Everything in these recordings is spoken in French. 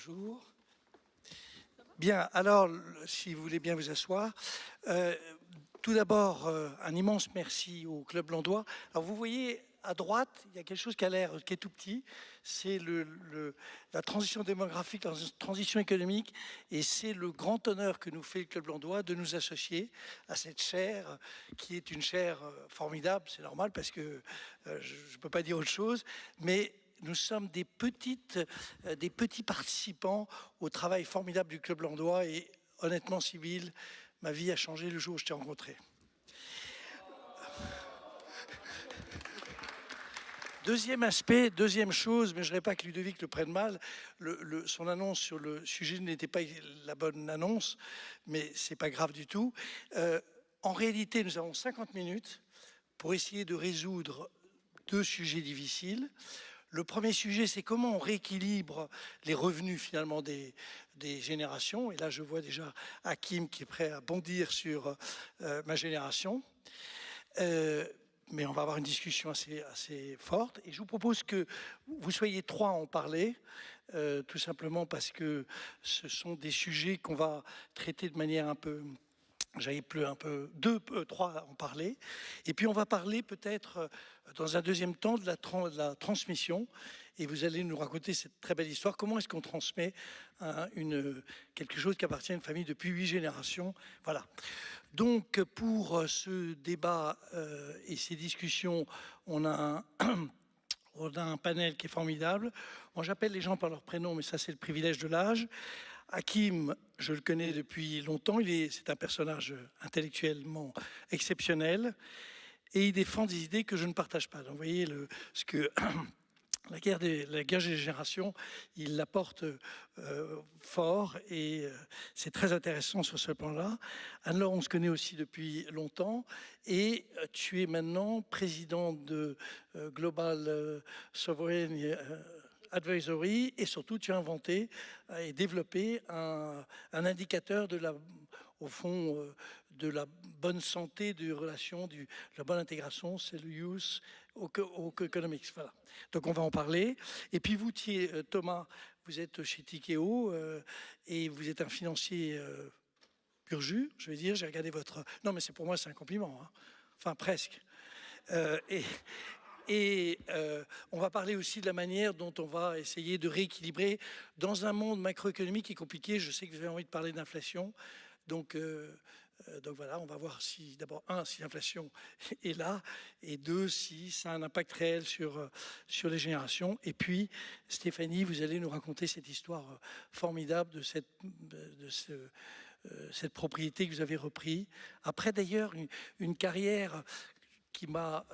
Bonjour. Bien, alors, si vous voulez bien vous asseoir. Tout d'abord, un immense merci au Club Landois. Alors, vous voyez, à droite, il y a quelque chose qui a l'air, qui est tout petit. C'est la transition démographique, la transition économique. Et c'est le grand honneur que nous fait le Club Landois de nous associer à cette chaire, qui est une chaire formidable. C'est normal parce que je ne peux pas dire autre chose. Mais nous sommes des petits participants au travail formidable du Club Landois et honnêtement, Sybille, ma vie a changé le jour où je t'ai rencontré. Deuxième aspect, deuxième chose, mais je ne voudrais pas que Ludovic le prenne mal, son annonce sur le sujet n'était pas la bonne annonce, mais ce n'est pas grave du tout. En réalité, nous avons 50 minutes pour essayer de résoudre deux sujets difficiles. Le premier sujet, c'est comment on rééquilibre les revenus finalement des générations. Et là, je vois déjà Hakim qui est prêt à bondir sur ma génération. Mais on va avoir une discussion assez forte. Et je vous propose que vous soyez trois à en parler, tout simplement parce que ce sont des sujets qu'on va traiter de manière un peu... J'avais plus un peu, trois à en parler. Et puis on va parler peut-être dans un deuxième temps de la transmission. Et vous allez nous raconter cette très belle histoire. Comment est-ce qu'on transmet quelque chose qui appartient à une famille depuis 8 générations? Voilà. Donc pour ce débat et ces discussions, on a un panel qui est formidable. Moi j'appelle les gens par leur prénom, mais ça c'est le privilège de l'âge. Hakim, je le connais depuis longtemps, c'est un personnage intellectuellement exceptionnel et il défend des idées que je ne partage pas. Donc vous voyez la guerre des générations, il la porte fort et c'est très intéressant sur ce plan-là. Anne-Laure, on se connaît aussi depuis longtemps et tu es maintenant président de Global Sovereign Advisory et surtout tu as inventé et développé un indicateur au fond de la bonne santé des relations, de la bonne intégration, c'est le Youth Economics. Voilà. Donc on va en parler. Et puis vous, Thomas, vous êtes chez Tikeo et vous êtes un financier pur jus, je vais dire. J'ai regardé votre... Non mais pour moi c'est un compliment, hein. Enfin presque. Et on va parler aussi de la manière dont on va essayer de rééquilibrer dans un monde macroéconomique qui est compliqué. Je sais que vous avez envie de parler d'inflation. Donc voilà, on va voir si d'abord, si l'inflation est là, et deux, si ça a un impact réel sur les générations. Et puis, Stéphanie, vous allez nous raconter cette histoire formidable de cette propriété que vous avez repris. Après d'ailleurs, une carrière qui m'a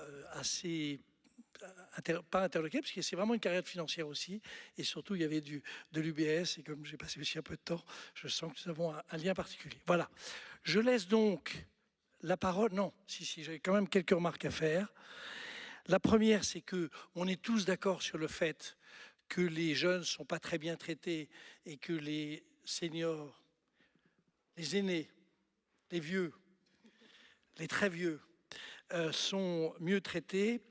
pas interloqué, parce que c'est vraiment une carrière financière aussi, et surtout il y avait de l'UBS, et comme j'ai passé aussi un peu de temps, je sens que nous avons un lien particulier. Voilà, je laisse donc la parole, non, si, j'avais quand même quelques remarques à faire. La première, c'est que on est tous d'accord sur le fait que les jeunes ne sont pas très bien traités, et que les seniors, les aînés, les vieux, les très vieux, sont mieux traités.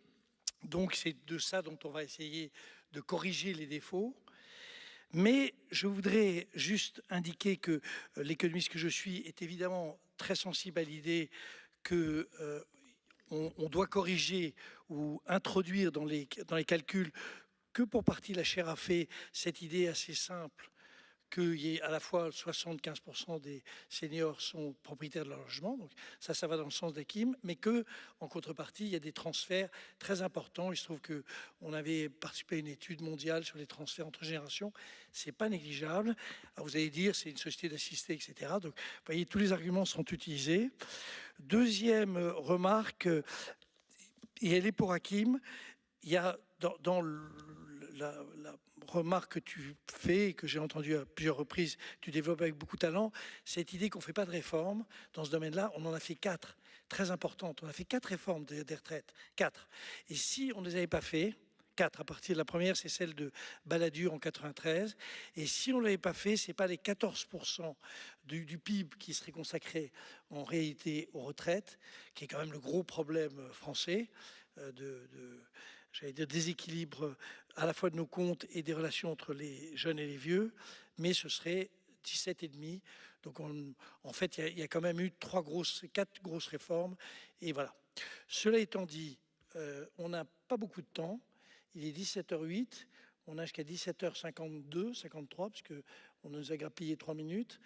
Donc c'est de ça dont on va essayer de corriger les défauts. Mais je voudrais juste indiquer que l'économiste que je suis est évidemment très sensible à l'idée qu'on doit corriger ou introduire dans les calculs que pour partie la chaire a fait cette idée assez simple qu'il y ait à la fois 75% des seniors sont propriétaires de leur logement, donc ça va dans le sens d'Hakim, mais qu'en contrepartie, il y a des transferts très importants. Il se trouve qu'on avait participé à une étude mondiale sur les transferts entre générations. Ce n'est pas négligeable. Alors vous allez dire, c'est une société d'assistés, etc. Donc, vous voyez, tous les arguments sont utilisés. Deuxième remarque, et elle est pour Hakim, il y a dans la remarque que tu fais et que j'ai entendue à plusieurs reprises, tu développes avec beaucoup de talent, cette idée qu'on ne fait pas de réforme dans ce domaine-là. On en a fait 4, très importantes. On a fait 4 réformes des retraites, 4. Et si on ne les avait pas fait, 4 à partir de la première, c'est celle de Balladur en 93. Et si on ne l'avait pas fait, ce n'est pas les 14% du PIB qui serait consacré en réalité aux retraites, qui est quand même le gros problème français j'allais dire, déséquilibre à la fois de nos comptes et des relations entre les jeunes et les vieux, mais ce serait 17,5. Donc en fait, il y a quand même eu 4 grosses réformes. Et voilà. Cela étant dit, on n'a pas beaucoup de temps. Il est 17h08. On a jusqu'à 17h52, 53, parce qu'on nous a grappillé 3 minutes.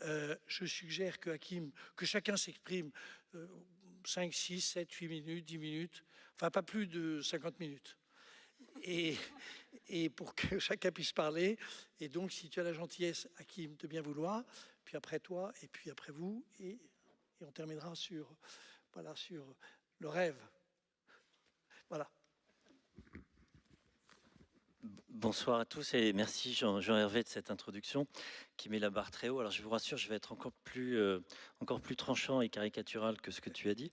Je suggère que chacun s'exprime 5, 6, 7, 8 minutes, 10 minutes, enfin pas plus de 50 minutes. Et pour que chacun puisse parler. Et donc, si tu as la gentillesse, Hakim, de bien vouloir, puis après toi, et puis après vous, et on terminera sur le rêve. Voilà. Bonsoir à tous et merci Jean-Hervé de cette introduction qui met la barre très haut. Alors je vous rassure, je vais être encore plus tranchant et caricatural que ce que tu as dit.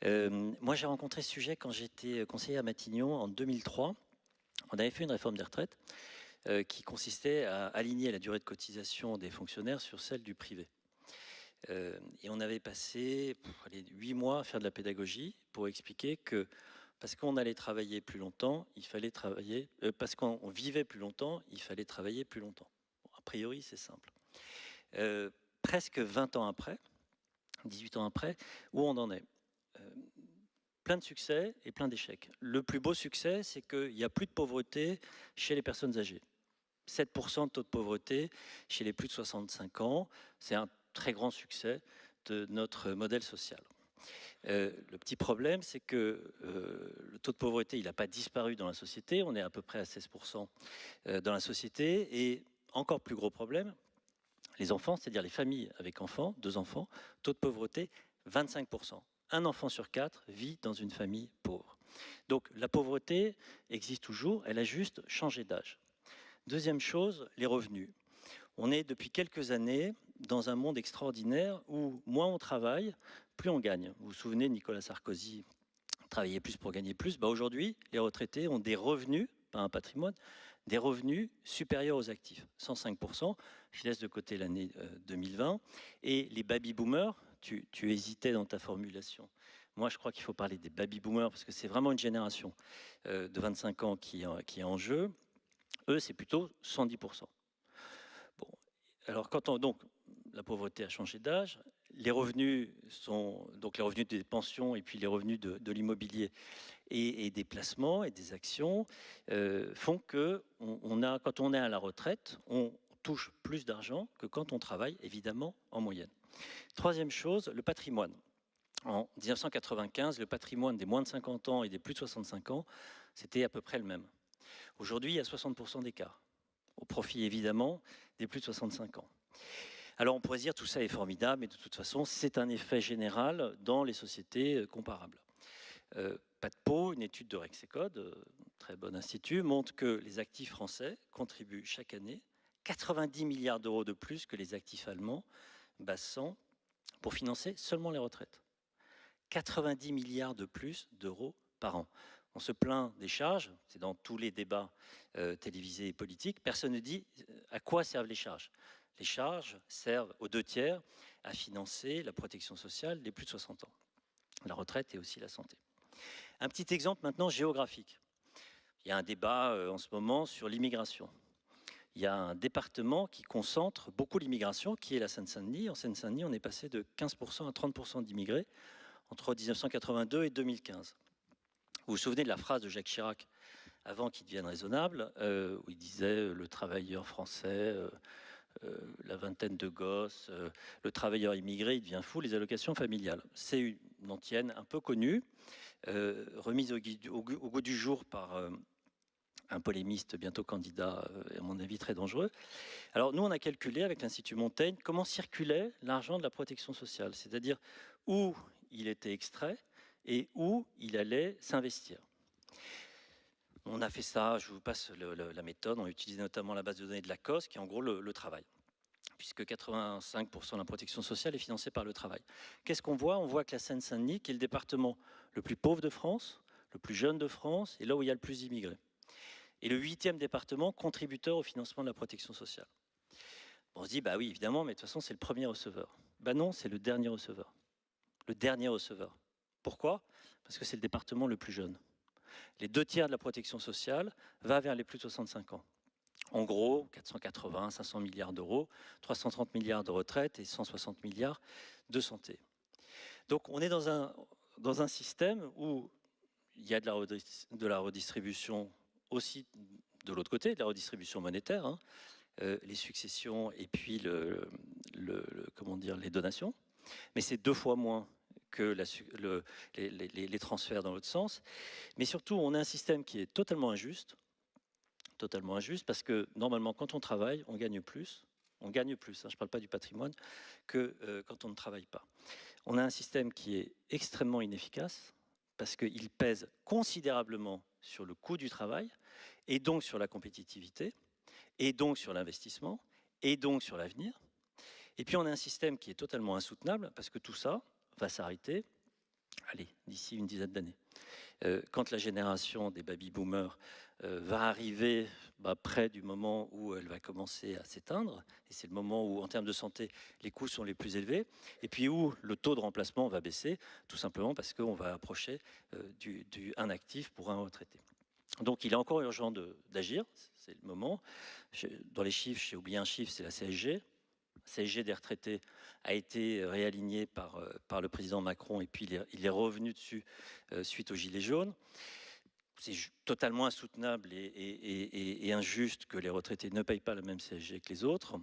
Moi j'ai rencontré ce sujet quand j'étais conseiller à Matignon en 2003. On avait fait une réforme des retraites qui consistait à aligner la durée de cotisation des fonctionnaires sur celle du privé. Et on avait passé 8 mois à faire de la pédagogie pour expliquer que parce qu'on allait travailler plus longtemps, il fallait travailler. Parce qu'on vivait plus longtemps, il fallait travailler plus longtemps. Bon, a priori, c'est simple. Presque 20 ans après, 18 ans après, où on en est plein de succès et plein d'échecs. Le plus beau succès, c'est qu'il n'y a plus de pauvreté chez les personnes âgées. 7% de taux de pauvreté chez les plus de 65 ans. C'est un très grand succès de notre modèle social. Le petit problème, c'est que le taux de pauvreté, il n'a pas disparu dans la société. On est à peu près à 16% dans la société. Et encore plus gros problème, les enfants, c'est-à-dire les familles avec enfants, 2 enfants, taux de pauvreté, 25%. Un enfant sur 4 vit dans une famille pauvre. Donc la pauvreté existe toujours, elle a juste changé d'âge. Deuxième chose, les revenus. On est depuis quelques années dans un monde extraordinaire où moins on travaille, plus on gagne. Vous vous souvenez, Nicolas Sarkozy travaillait plus pour gagner plus. Aujourd'hui, les retraités ont des revenus, pas un patrimoine, des revenus supérieurs aux actifs, 105%. Je laisse de côté l'année 2020. Et les baby-boomers, tu hésitais dans ta formulation. Moi, je crois qu'il faut parler des baby-boomers parce que c'est vraiment une génération de 25 ans qui est en jeu. Eux, c'est plutôt 110%. Bon, alors donc la pauvreté a changé d'âge, les revenus sont donc les revenus des pensions et puis les revenus de l'immobilier et des placements et des actions font que quand on est à la retraite, on touche plus d'argent que quand on travaille, évidemment, en moyenne. Troisième chose, le patrimoine. En 1995, le patrimoine des moins de 50 ans et des plus de 65 ans, c'était à peu près le même. Aujourd'hui, il y a 60% d'écart, au profit évidemment des plus de 65 ans. Alors on pourrait dire tout ça est formidable, mais de toute façon, c'est un effet général dans les sociétés comparables. PADPO, une étude de Rexecode, très bon institut, montre que les actifs français contribuent chaque année 90 milliards d'euros de plus que les actifs allemands, base 100, pour financer seulement les retraites. 90 milliards de plus d'euros par an. On se plaint des charges, c'est dans tous les débats télévisés et politiques. Personne ne dit à quoi servent les charges. Les charges servent aux 2/3 à financer la protection sociale des plus de 60 ans, la retraite et aussi la santé. Un petit exemple maintenant géographique. Il y a un débat en ce moment sur l'immigration. Il y a un département qui concentre beaucoup l'immigration, qui est la Seine-Saint-Denis. En Seine-Saint-Denis, on est passé de 15% à 30% d'immigrés entre 1982 et 2015. Vous vous souvenez de la phrase de Jacques Chirac, avant qu'il devienne raisonnable, où il disait le travailleur français, la vingtaine de gosses, le travailleur immigré, il devient fou, les allocations familiales. C'est une antienne un peu connue, remise au goût du jour par un polémiste bientôt candidat, à mon avis très dangereux. Alors nous, on a calculé avec l'Institut Montaigne comment circulait l'argent de la protection sociale, c'est-à-dire où il était extrait et où il allait s'investir. On a fait ça, je vous passe la méthode, on a utilisé notamment la base de données de la COS, qui est en gros le travail, puisque 85% de la protection sociale est financée par le travail. Qu'est-ce qu'on voit? On voit que la Seine-Saint-Denis, qui est le département le plus pauvre de France, le plus jeune de France, et là où il y a le plus d'immigrés. Et le 8e département contributeur au financement de la protection sociale. On se dit, bah oui, évidemment, mais de toute façon, c'est le premier receveur. Bah non, c'est le dernier receveur. Le dernier receveur. Pourquoi? Parce que c'est le département le plus jeune. les 2 tiers de la protection sociale va vers les plus de 65 ans. En gros, 480, 500 milliards d'euros, 330 milliards de retraite et 160 milliards de santé. Donc on est dans un système où il y a de la redistribution aussi de l'autre côté, de la redistribution monétaire, hein, les successions et puis comment dire, les donations. Mais c'est 2 fois moins que les transferts dans l'autre sens. Mais surtout, on a un système qui est totalement injuste parce que normalement, quand on travaille, on gagne plus. On gagne plus, hein, je ne parle pas du patrimoine, que quand on ne travaille pas. On a un système qui est extrêmement inefficace parce qu'il pèse considérablement sur le coût du travail et donc sur la compétitivité et donc sur l'investissement et donc sur l'avenir. Et puis on a un système qui est totalement insoutenable parce que tout ça va s'arrêter, allez, d'ici une dizaine d'années. Quand la génération des baby-boomers va arriver près du moment où elle va commencer à s'éteindre, et c'est le moment où, en termes de santé, les coûts sont les plus élevés, et puis où le taux de remplacement va baisser, tout simplement parce qu'on va approcher un actif pour un retraité. Donc il est encore urgent d'agir, c'est le moment. Dans les chiffres, j'ai oublié un chiffre, c'est la CSG. La CSG des retraités a été réaligné par le président Macron et puis il est revenu dessus suite aux Gilets jaunes. C'est totalement insoutenable et injuste que les retraités ne payent pas la même CSG que les autres.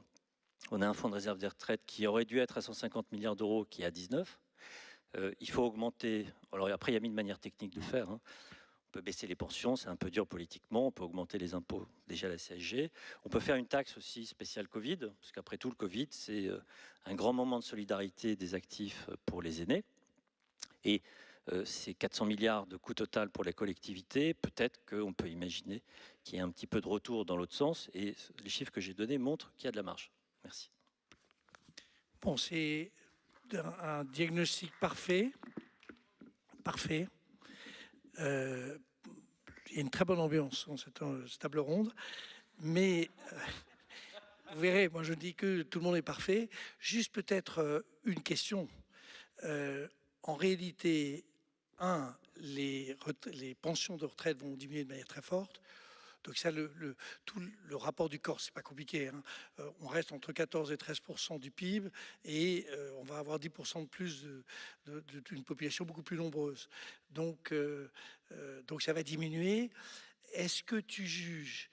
On a un fonds de réserve des retraites qui aurait dû être à 150 milliards d'euros, qui est à 19. Il faut augmenter. Alors après, il y a mis une manière technique de faire. Hein. On peut baisser les pensions, c'est un peu dur politiquement. On peut augmenter les impôts, déjà la CSG. On peut faire une taxe aussi spéciale Covid, parce qu'après tout, le Covid, c'est un grand moment de solidarité des actifs pour les aînés. Et c'est 400 milliards de coût total pour les collectivités. Peut-être qu'on peut imaginer qu'il y ait un petit peu de retour dans l'autre sens. Et les chiffres que j'ai donnés montrent qu'il y a de la marge. Merci. Bon, c'est un diagnostic parfait. Parfait. Il y a une très bonne ambiance dans cette table ronde, mais vous verrez, moi je dis que tout le monde est parfait. Juste peut-être une question. En réalité, les pensions de retraite vont diminuer de manière très forte. Donc ça, tout le rapport du corps, c'est pas compliqué. Hein. On reste entre 14 et 13% du PIB et on va avoir 10% de plus d'une population beaucoup plus nombreuse. Donc ça va diminuer. Est-ce que tu juges,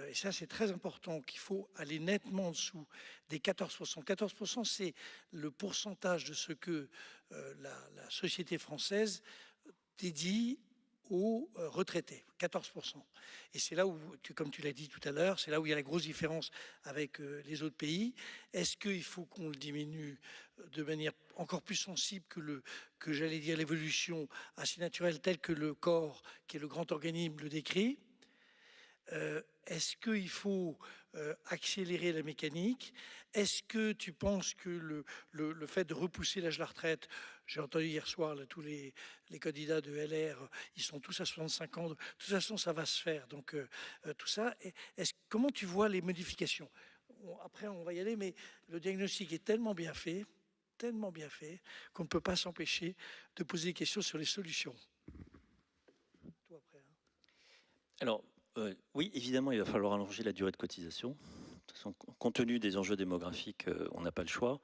et ça c'est très important, qu'il faut aller nettement en dessous des 14%. 14%, c'est le pourcentage de ce que la société française dédie aux retraités, 14%. Et c'est là où, comme tu l'as dit tout à l'heure, c'est là où il y a la grosse différence avec les autres pays. Est-ce qu'il faut qu'on le diminue de manière encore plus sensible que j'allais dire, l'évolution assez naturelle telle que le corps, qui est le grand organisme, le décrit? Est-ce qu'il faut accélérer la mécanique? Est-ce que tu penses que le fait de repousser l'âge de la retraite, j'ai entendu hier soir là, tous les candidats de LR, ils sont tous à 65 ans, de toute façon ça va se faire, donc tout ça, comment tu vois les modifications? Après on va y aller, mais le diagnostic est tellement bien fait qu'on ne peut pas s'empêcher de poser des questions sur les solutions. Toi après, hein. Alors, oui, évidemment, il va falloir allonger la durée de cotisation. De toute façon, compte tenu des enjeux démographiques, on n'a pas le choix.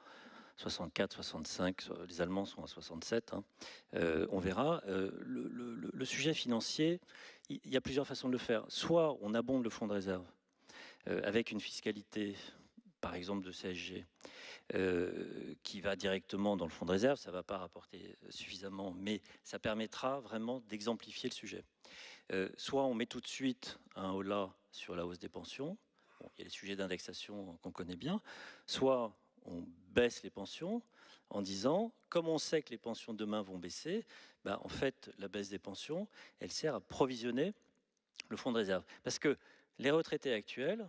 64, 65, les Allemands sont à 67. Hein. On verra. Le sujet financier, il y a plusieurs façons de le faire. Soit on abonde le fonds de réserve avec une fiscalité, par exemple de CSG, qui va directement dans le fonds de réserve. Ça ne va pas rapporter suffisamment, mais ça permettra vraiment d'exemplifier le sujet. Soit on met tout de suite un holà sur la hausse des pensions. Bon, il y a les sujets d'indexation qu'on connaît bien. Soit on baisse les pensions en disant, comme on sait que les pensions de demain vont baisser, en fait, la baisse des pensions, elle sert à provisionner le fonds de réserve. Parce que les retraités actuels,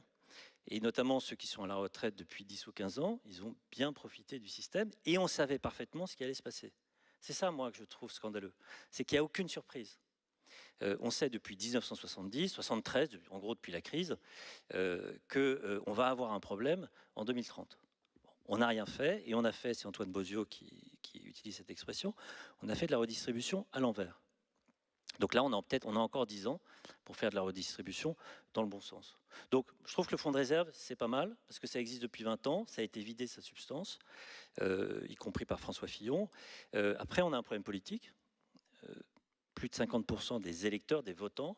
et notamment ceux qui sont à la retraite depuis 10 ou 15 ans, ils ont bien profité du système et on savait parfaitement ce qui allait se passer. C'est ça, moi, que je trouve scandaleux. C'est qu'il n'y a aucune surprise. On sait depuis 1970, 73, en gros depuis la crise, qu'on va avoir un problème en 2030. Bon, on n'a rien fait, et on a fait, c'est Antoine Bozio qui utilise cette expression, on a fait de la redistribution à l'envers. Donc là, on a encore 10 ans pour faire de la redistribution dans le bon sens. Donc je trouve que le fonds de réserve, c'est pas mal, parce que ça existe depuis 20 ans, ça a été vidé sa substance, y compris par François Fillon. Après, on a un problème politique. Plus de 50% des électeurs, des votants,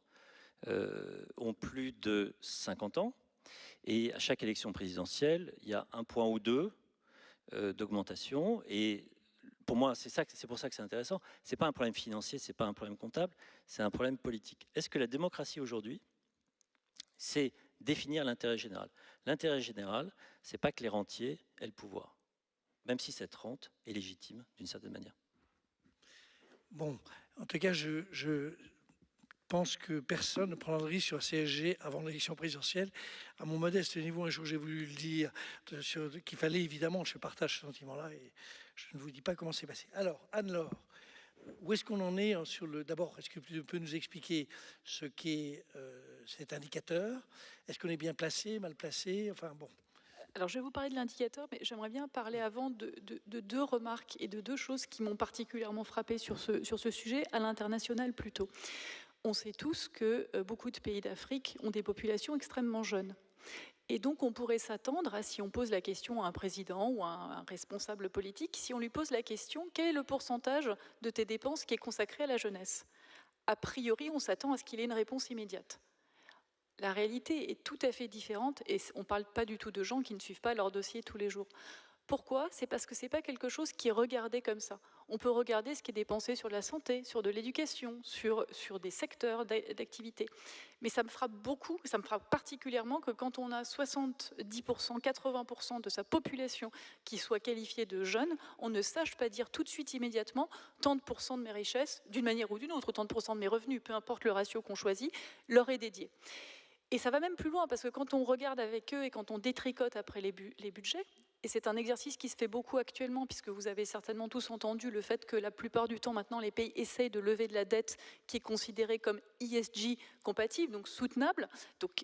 ont plus de 50 ans. Et à chaque élection présidentielle, il y a 1 point ou 2 d'augmentation. Et pour moi, c'est pour ça que c'est intéressant. Ce n'est pas un problème financier, ce n'est pas un problème comptable, c'est un problème politique. Est-ce que la démocratie aujourd'hui, c'est définir l'intérêt général? L'intérêt général, ce n'est pas que les rentiers aient le pouvoir, même si cette rente est légitime d'une certaine manière. Bon, en tout cas, je pense que personne ne prendra de risque sur la CSG avant l'élection présidentielle. À mon modeste niveau, un jour, j'ai voulu le dire qu'il fallait évidemment, je partage ce sentiment-là et je ne vous dis pas comment c'est passé. Alors, Anne-Laure, où est-ce qu'on en est sur le... D'abord, est-ce que tu peux nous expliquer ce qu'est cet indicateur? Est-ce qu'on est bien placé, mal placé? Enfin, bon. Alors, je vais vous parler de l'indicateur, mais j'aimerais bien parler avant de 2 remarques et de 2 choses qui m'ont particulièrement frappé sur ce sujet, à l'international plutôt. On sait tous que beaucoup de pays d'Afrique ont des populations extrêmement jeunes. Et donc, on pourrait s'attendre à, si on pose la question à un président ou à un responsable politique, si on lui pose la question, quel est le pourcentage de tes dépenses qui est consacré à la jeunesse? A priori, on s'attend à ce qu'il ait une réponse immédiate. La réalité est tout à fait différente et on ne parle pas du tout de gens qui ne suivent pas leur dossier tous les jours. Pourquoi? C'est parce que ce n'est pas quelque chose qui est regardé comme ça. On peut regarder ce qui est dépensé sur la santé, sur de l'éducation, sur des secteurs d'activité. Mais ça me frappe beaucoup, ça me frappe particulièrement que quand on a 70%, 80% de sa population qui soit qualifiée de jeunes, on ne sache pas dire tout de suite immédiatement tant de pourcents de mes richesses, d'une manière ou d'une autre, tant de pourcents de mes revenus, peu importe le ratio qu'on choisit, leur est dédié. Et ça va même plus loin, parce que quand on regarde avec eux et quand on détricote après les budgets, et c'est un exercice qui se fait beaucoup actuellement, puisque vous avez certainement tous entendu le fait que la plupart du temps, maintenant, les pays essayent de lever de la dette qui est considérée comme ESG compatible, donc soutenable,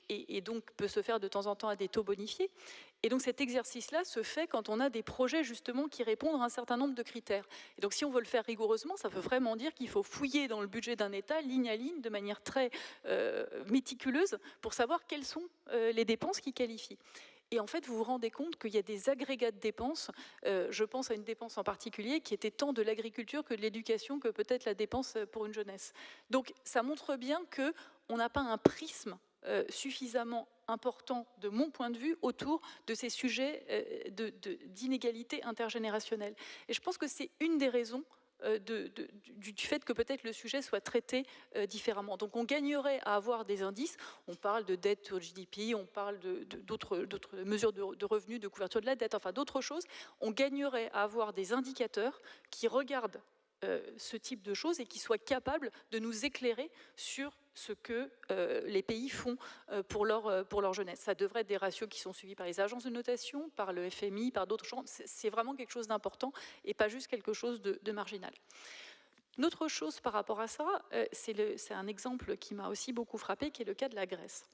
et donc peut se faire de temps en temps à des taux bonifiés. Et donc cet exercice-là se fait quand on a des projets justement qui répondent à un certain nombre de critères. Et donc si on veut le faire rigoureusement, ça veut vraiment dire qu'il faut fouiller dans le budget d'un État, ligne à ligne, de manière très méticuleuse, pour savoir quelles sont les dépenses qui qualifient. Et en fait, vous vous rendez compte qu'il y a des agrégats de dépenses. Je pense à une dépense en particulier qui était tant de l'agriculture que de l'éducation, que peut-être la dépense pour une jeunesse. Donc ça montre bien qu'on n'a pas un prisme suffisamment important, de mon point de vue, autour de ces sujets d'inégalité intergénérationnelle. Et je pense que c'est une des raisons du fait que peut-être le sujet soit traité différemment. Donc on gagnerait à avoir des indices. On parle de dette au GDP, on parle d'autres mesures de revenus, de couverture de la dette, enfin d'autres choses. On gagnerait à avoir des indicateurs qui regardent ce type de choses et qui soient capables de nous éclairer sur ce que les pays font pour leur jeunesse. Ça devrait être des ratios qui sont suivis par les agences de notation, par le FMI, par d'autres gens. C'est vraiment quelque chose d'important et pas juste quelque chose de marginal. Une autre chose par rapport à ça, c'est un exemple qui m'a aussi beaucoup frappé, qui est le cas de la Grèce.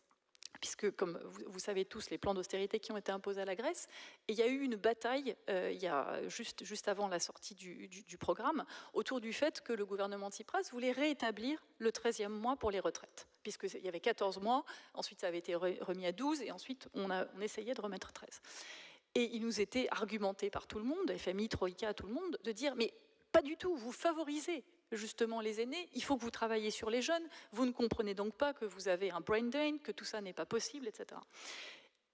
Puisque, comme vous savez tous, les plans d'austérité qui ont été imposés à la Grèce, et il y a eu une bataille, il y a juste avant la sortie du programme, autour du fait que le gouvernement Tsipras voulait réétablir le 13e mois pour les retraites. Puisqu'il y avait 14 mois, ensuite ça avait été remis à 12, et ensuite on essayait de remettre 13. Et il nous était argumenté par tout le monde, FMI, Troïka, tout le monde, de dire, mais pas du tout, vous favorisez justement les aînés, il faut que vous travailliez sur les jeunes, vous ne comprenez donc pas que vous avez un brain drain, que tout ça n'est pas possible, etc.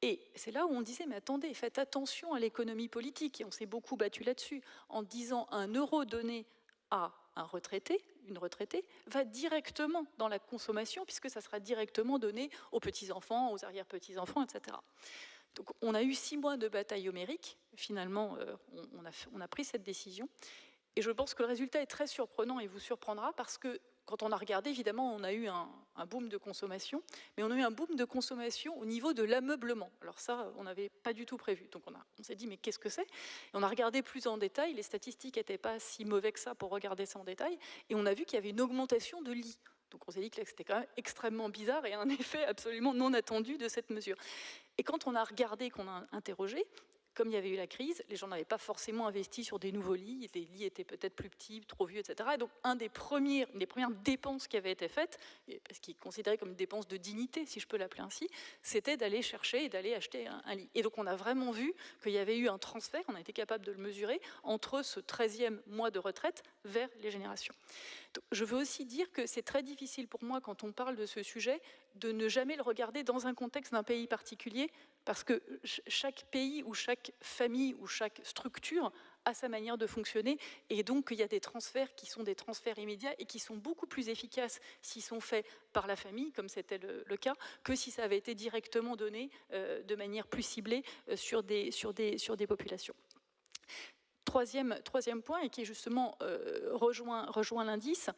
Et c'est là où on disait, mais attendez, faites attention à l'économie politique, et on s'est beaucoup battu là-dessus, en disant 1 euro donné à un retraité, une retraitée, va directement dans la consommation, puisque ça sera directement donné aux petits-enfants, aux arrière-petits-enfants, etc. Donc on a eu 6 mois de bataille homérique, finalement on a pris cette décision, et je pense que le résultat est très surprenant et vous surprendra parce que quand on a regardé, évidemment, on a eu un boom de consommation, mais on a eu un boom de consommation au niveau de l'ameublement. Alors ça, on n'avait pas du tout prévu. Donc on s'est dit, mais qu'est-ce que c'est? Et on a regardé plus en détail, les statistiques n'étaient pas si mauvais que ça pour regarder ça en détail, et on a vu qu'il y avait une augmentation de lits. Donc on s'est dit que c'était quand même extrêmement bizarre et un effet absolument non attendu de cette mesure. Et quand on a regardé, qu'on a interrogé, comme il y avait eu la crise, les gens n'avaient pas forcément investi sur des nouveaux lits, les lits étaient peut-être plus petits, trop vieux, etc. Et donc, une des premières dépenses qui avait été faite, ce qui est considéré comme une dépense de dignité, si je peux l'appeler ainsi, c'était d'aller chercher et d'aller acheter un lit. Et donc, on a vraiment vu qu'il y avait eu un transfert, on a été capable de le mesurer, entre ce 13e mois de retraite vers les générations. Donc, je veux aussi dire que c'est très difficile pour moi, quand on parle de ce sujet, de ne jamais le regarder dans un contexte d'un pays particulier, parce que chaque pays ou chaque famille ou chaque structure a sa manière de fonctionner, et donc il y a des transferts qui sont des transferts immédiats et qui sont beaucoup plus efficaces s'ils sont faits par la famille, comme c'était le cas, que si ça avait été directement donné de manière plus ciblée sur des populations. Troisième point, et qui justement rejoint l'indice,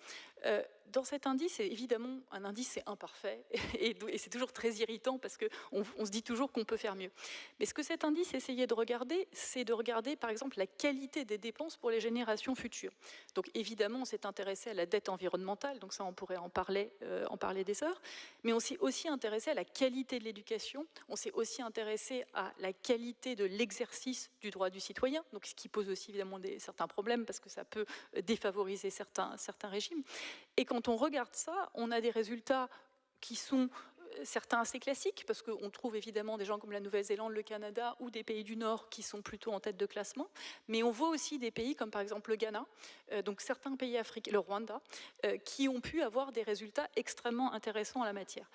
dans cet indice, évidemment, un indice c'est imparfait, et c'est toujours très irritant parce qu'on se dit toujours qu'on peut faire mieux. Mais ce que cet indice essayait de regarder, c'est de regarder par exemple la qualité des dépenses pour les générations futures. Donc évidemment, on s'est intéressé à la dette environnementale, donc ça on pourrait en parler des heures, mais on s'est aussi intéressé à la qualité de l'éducation, on s'est aussi intéressé à la qualité de l'exercice du droit du citoyen, donc ce qui pose aussi évidemment certains problèmes parce que ça peut défavoriser certains régimes. Et quand on regarde ça, on a des résultats qui sont certains assez classiques, parce qu'on trouve évidemment des gens comme la Nouvelle-Zélande, le Canada ou des pays du Nord qui sont plutôt en tête de classement, mais on voit aussi des pays comme par exemple le Ghana, donc certains pays africains, le Rwanda, qui ont pu avoir des résultats extrêmement intéressants en la matière.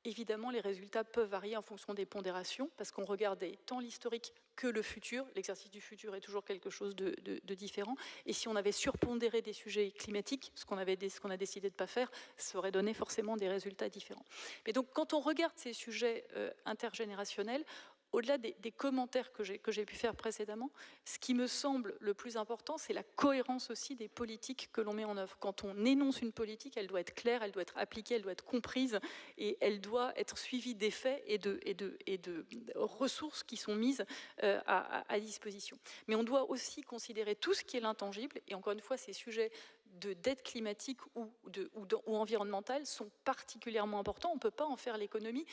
Évidemment, les résultats peuvent varier en fonction des pondérations, parce qu'on regardait tant l'historique que le futur. L'exercice du futur est toujours quelque chose de différent. Et si on avait surpondéré des sujets climatiques, ce qu'on a décidé de ne pas faire, ça aurait donné forcément des résultats différents. Mais donc, quand on regarde ces sujets intergénérationnels, au-delà des commentaires que j'ai pu faire précédemment, ce qui me semble le plus important, c'est la cohérence aussi des politiques que l'on met en œuvre. Quand on énonce une politique, elle doit être claire, elle doit être appliquée, elle doit être comprise, et elle doit être suivie d'effets et de ressources qui sont mises à disposition. Mais on doit aussi considérer tout ce qui est l'intangible, et encore une fois, ces sujets de dette climatique ou environnementale sont particulièrement importants. On ne peut pas en faire l'économie.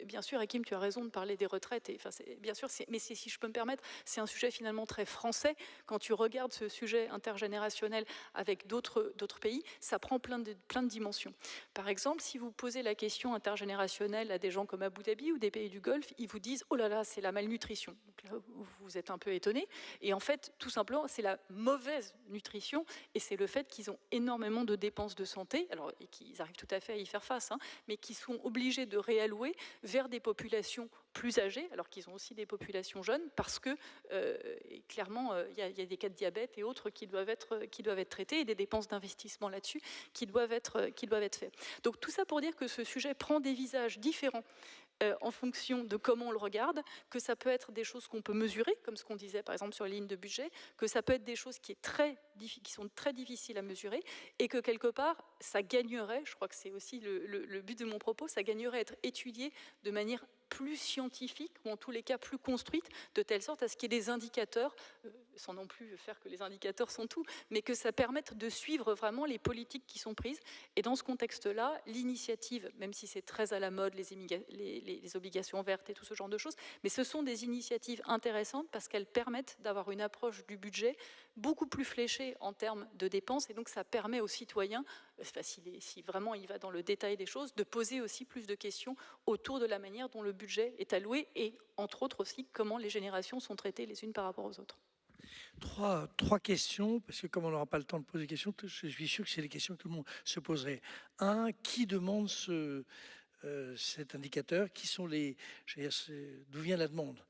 Bien sûr, Hakim, tu as raison de parler des retraites. Bien sûr, mais si je peux me permettre, c'est un sujet finalement très français. Quand tu regardes ce sujet intergénérationnel avec d'autres pays, ça prend plein de dimensions. Par exemple, si vous posez la question intergénérationnelle à des gens comme Abu Dhabi ou des pays du Golfe, ils vous disent « Oh là là, c'est la malnutrition ». Donc là, vous êtes un peu étonnés. Et en fait, tout simplement, c'est la mauvaise nutrition, et c'est le fait qu'ils ont énormément de dépenses de santé, alors, et qu'ils arrivent tout à fait à y faire face, mais qui sont obligés de réallouer vers des populations plus âgées, alors qu'ils ont aussi des populations jeunes, parce que clairement, il y a des cas de diabète et autres qui doivent être traités, et des dépenses d'investissement là-dessus qui doivent être faites. Donc tout ça pour dire que ce sujet prend des visages différents en fonction de comment on le regarde, que ça peut être des choses qu'on peut mesurer, comme ce qu'on disait par exemple sur les lignes de budget, que ça peut être des choses qui sont très difficiles à mesurer, et que quelque part, ça gagnerait, je crois que c'est aussi le but de mon propos, ça gagnerait à être étudié de manière plus scientifique, ou en tous les cas plus construite, de telle sorte à ce qu'il y ait des indicateurs, sans non plus faire que les indicateurs sont tout, mais que ça permette de suivre vraiment les politiques qui sont prises. Et dans ce contexte-là, l'initiative, même si c'est très à la mode, les obligations vertes et tout ce genre de choses, mais ce sont des initiatives intéressantes parce qu'elles permettent d'avoir une approche du budget beaucoup plus fléchée en termes de dépenses, et donc ça permet aux citoyens, si vraiment il va dans le détail des choses, de poser aussi plus de questions autour de la manière dont le budget est alloué, et entre autres aussi comment les générations sont traitées les unes par rapport aux autres. Trois questions, parce que comme on n'aura pas le temps de poser des questions, je suis sûr que c'est les questions que tout le monde se poserait. Un, qui demande cet indicateur? Qui sont d'où vient la demande?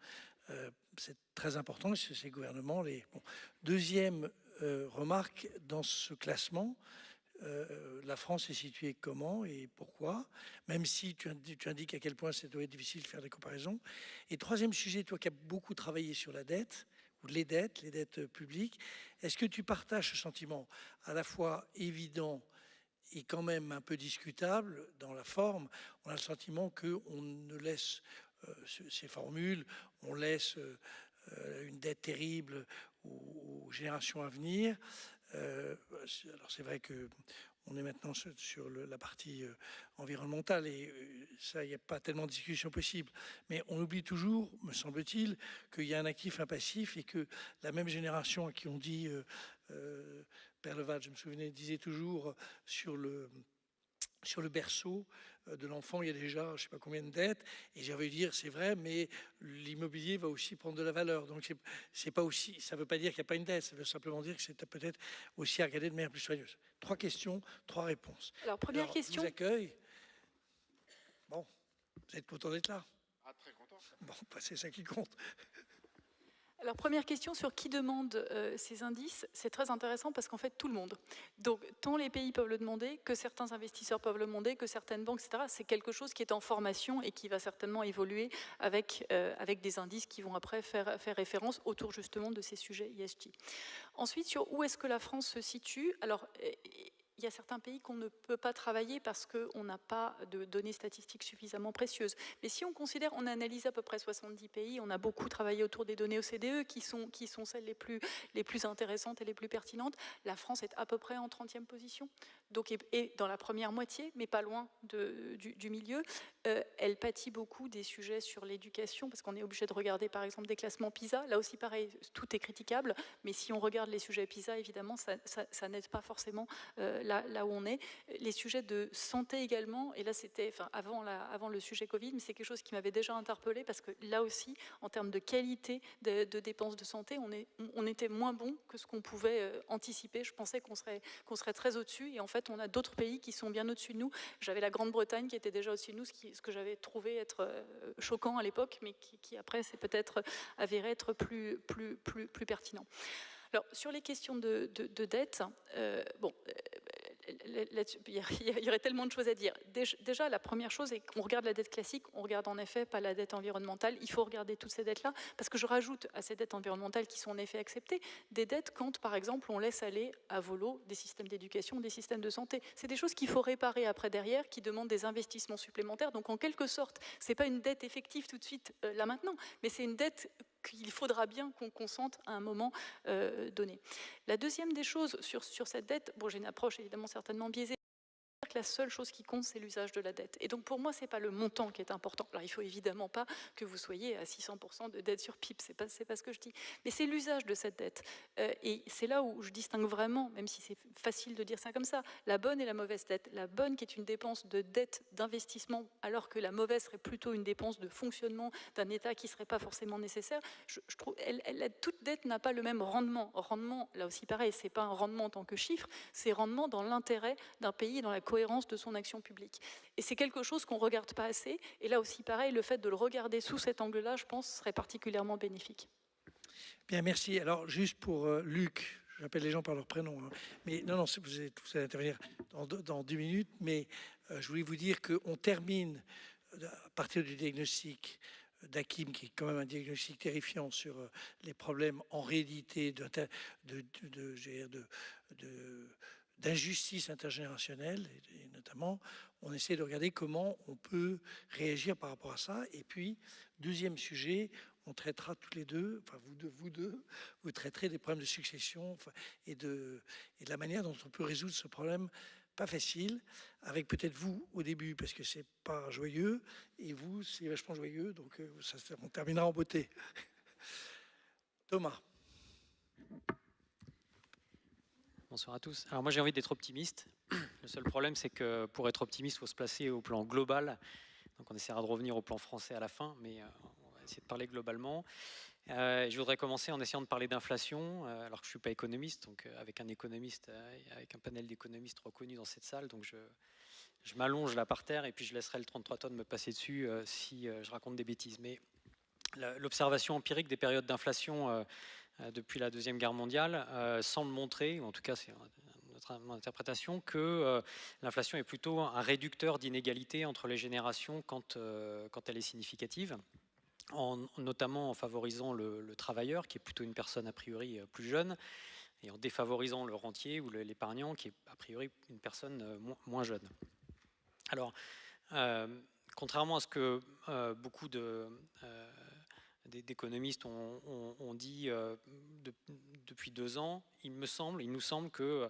C'est très important, c'est les gouvernements. Bon. Deuxième remarque, dans ce classement, la France est située comment et pourquoi, même si tu indiques à quel point ça doit être difficile de faire des comparaisons. Et troisième sujet, toi qui as beaucoup travaillé sur la dette, ou les dettes publiques, est-ce que tu partages ce sentiment à la fois évident et quand même un peu discutable dans la forme? On a le sentiment qu'on ne laisse ces formules, on laisse une dette terrible aux générations à venir. Alors c'est vrai que on est maintenant sur la partie environnementale et ça, il n'y a pas tellement de discussion possible. Mais on oublie toujours, me semble-t-il, qu'il y a un actif, un passif et que la même génération à qui on dit, Père Leval, je me souvenais, disait toujours sur le berceau de l'enfant, il y a déjà je ne sais pas combien de dettes, et j'ai envie de dire c'est vrai, mais l'immobilier va aussi prendre de la valeur. Donc c'est pas aussi, ça ne veut pas dire qu'il n'y a pas une dette, ça veut simplement dire que c'est peut-être aussi à regarder de manière plus soigneuse. 3 questions, 3 réponses. Alors, première question. Je vous accueille. Bon, vous êtes content d'être là? Ah, très content. Bon, bah, c'est ça qui compte. Alors, première question sur qui demande ces indices, c'est très intéressant parce qu'en fait, tout le monde. Donc, tant les pays peuvent le demander, que certains investisseurs peuvent le demander, que certaines banques, etc. C'est quelque chose qui est en formation et qui va certainement évoluer avec des indices qui vont après faire référence autour justement de ces sujets ESG. Ensuite, sur où est-ce que la France se situe, alors, il y a certains pays qu'on ne peut pas travailler parce qu'on n'a pas de données statistiques suffisamment précieuses. Mais si on considère, on analyse à peu près 70 pays, on a beaucoup travaillé autour des données OCDE qui sont celles les plus intéressantes et les plus pertinentes. La France est à peu près en 30e position, donc est dans la première moitié, mais pas loin du milieu. Elle pâtit beaucoup des sujets sur l'éducation, parce qu'on est obligé de regarder par exemple des classements PISA. Là aussi pareil, tout est critiquable, mais si on regarde les sujets PISA, évidemment, ça n'aide pas forcément là où on est. Les sujets de santé également, et là c'était avant le sujet Covid, mais c'est quelque chose qui m'avait déjà interpellée, parce que là aussi, en termes de qualité de dépenses de santé, on était moins bon que ce qu'on pouvait anticiper. Je pensais qu'on serait très au-dessus, et en fait on a d'autres pays qui sont bien au-dessus de nous. J'avais la Grande-Bretagne qui était déjà au-dessus de nous, ce que j'avais trouvé être choquant à l'époque, mais qui après s'est peut-être avéré être plus pertinent. Alors, sur les questions de dette, il y aurait tellement de choses à dire. Déjà, la première chose est qu'on regarde la dette classique, on regarde en effet pas la dette environnementale. Il faut regarder toutes ces dettes-là, parce que je rajoute à ces dettes environnementales qui sont en effet acceptées, des dettes quand, par exemple, on laisse aller à volo des systèmes d'éducation, des systèmes de santé. C'est des choses qu'il faut réparer après derrière, qui demandent des investissements supplémentaires. Donc, en quelque sorte, c'est pas une dette effective tout de suite, là maintenant, mais c'est une dette qu'il faudra bien qu'on consente à un moment donné. La deuxième des choses sur cette dette, bon, j'ai une approche évidemment certainement biaisée, que la seule chose qui compte, c'est l'usage de la dette. Et donc pour moi, c'est pas le montant qui est important. Alors il faut évidemment pas que vous soyez à 600% de dette sur PIB, c'est pas ce que je dis. Mais c'est l'usage de cette dette. Et c'est là où je distingue vraiment, même si c'est facile de dire ça comme ça, la bonne et la mauvaise dette. La bonne qui est une dépense de dette, d'investissement, alors que la mauvaise serait plutôt une dépense de fonctionnement d'un État qui serait pas forcément nécessaire. Je trouve, toute dette n'a pas le même rendement. Rendement, là aussi pareil, c'est pas un rendement en tant que chiffre, c'est rendement dans l'intérêt d'un pays, dans la cohérence de son action publique. Et c'est quelque chose qu'on ne regarde pas assez. Et là aussi, pareil, le fait de le regarder sous cet angle-là, je pense, serait particulièrement bénéfique. Bien, merci. Alors, juste pour Luc, j'appelle les gens par leur prénom, hein. Mais non, vous allez intervenir dans 10 minutes, mais je voulais vous dire qu'on termine à partir du diagnostic d'Hakim, qui est quand même un diagnostic terrifiant sur les problèmes en réalité d'injustice intergénérationnelle, et notamment, on essaie de regarder comment on peut réagir par rapport à ça. Et puis, deuxième sujet, on traitera tous les deux, enfin vous deux, vous traiterez des problèmes de succession et de la manière dont on peut résoudre ce problème pas facile, avec peut-être vous au début, parce que c'est pas joyeux, et vous, c'est vachement joyeux, donc on terminera en beauté. Thomas. Bonsoir à tous. Alors moi j'ai envie d'être optimiste. Le seul problème c'est que pour être optimiste, il faut se placer au plan global. Donc on essaiera de revenir au plan français à la fin, mais on va essayer de parler globalement. Je voudrais commencer en essayant de parler d'inflation, alors que je ne suis pas économiste, donc avec un économiste, avec un panel d'économistes reconnus dans cette salle. Donc je m'allonge là par terre et puis je laisserai le 33 tonnes me passer dessus si je raconte des bêtises. Mais l'observation empirique des périodes d'inflation depuis la Deuxième Guerre mondiale semble montrer, ou en tout cas c'est mon interprétation, que l'inflation est plutôt un réducteur d'inégalités entre les générations quand elle est significative, notamment en favorisant le travailleur, qui est plutôt une personne a priori plus jeune, et en défavorisant le rentier ou l'épargnant, qui est a priori une personne moins jeune. Alors, contrairement à ce que beaucoup d'économistes ont dit depuis 2 ans, il nous semble que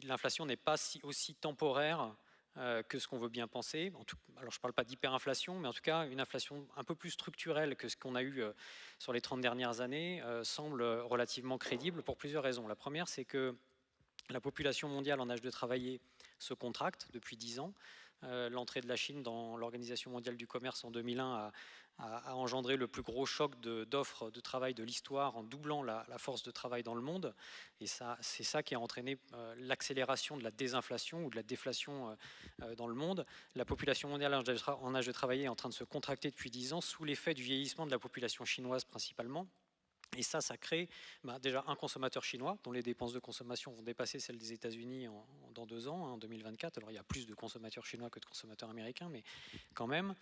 l'inflation n'est pas aussi temporaire que ce qu'on veut bien penser. Alors je ne parle pas d'hyperinflation, mais en tout cas une inflation un peu plus structurelle que ce qu'on a eu sur les 30 dernières années semble relativement crédible pour plusieurs raisons. La première, c'est que la population mondiale en âge de travailler se contracte depuis 10 ans. L'entrée de la Chine dans l'Organisation mondiale du commerce en 2001 a engendré le plus gros choc d'offres de travail de l'histoire en doublant la force de travail dans le monde. Et c'est ça qui a entraîné l'accélération de la désinflation ou de la déflation dans le monde. La population mondiale en âge de travailler est en train de se contracter depuis 10 ans sous l'effet du vieillissement de la population chinoise principalement. Et ça crée déjà un consommateur chinois dont les dépenses de consommation vont dépasser celles des États-Unis dans 2 ans, en 2024. Alors il y a plus de consommateurs chinois que de consommateurs américains, mais quand même.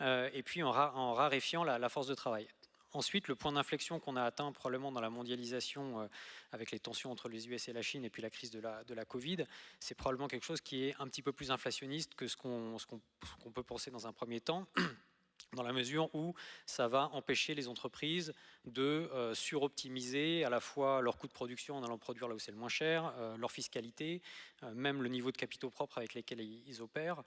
Et puis en raréfiant la force de travail. Ensuite, le point d'inflexion qu'on a atteint probablement dans la mondialisation avec les tensions entre les US et la Chine et puis la crise de la Covid, c'est probablement quelque chose qui est un petit peu plus inflationniste que ce qu'on peut penser dans un premier temps, dans la mesure où ça va empêcher les entreprises de suroptimiser à la fois leur coût de production en allant produire là où c'est le moins cher, leur fiscalité, même le niveau de capitaux propres avec lesquels ils opèrent,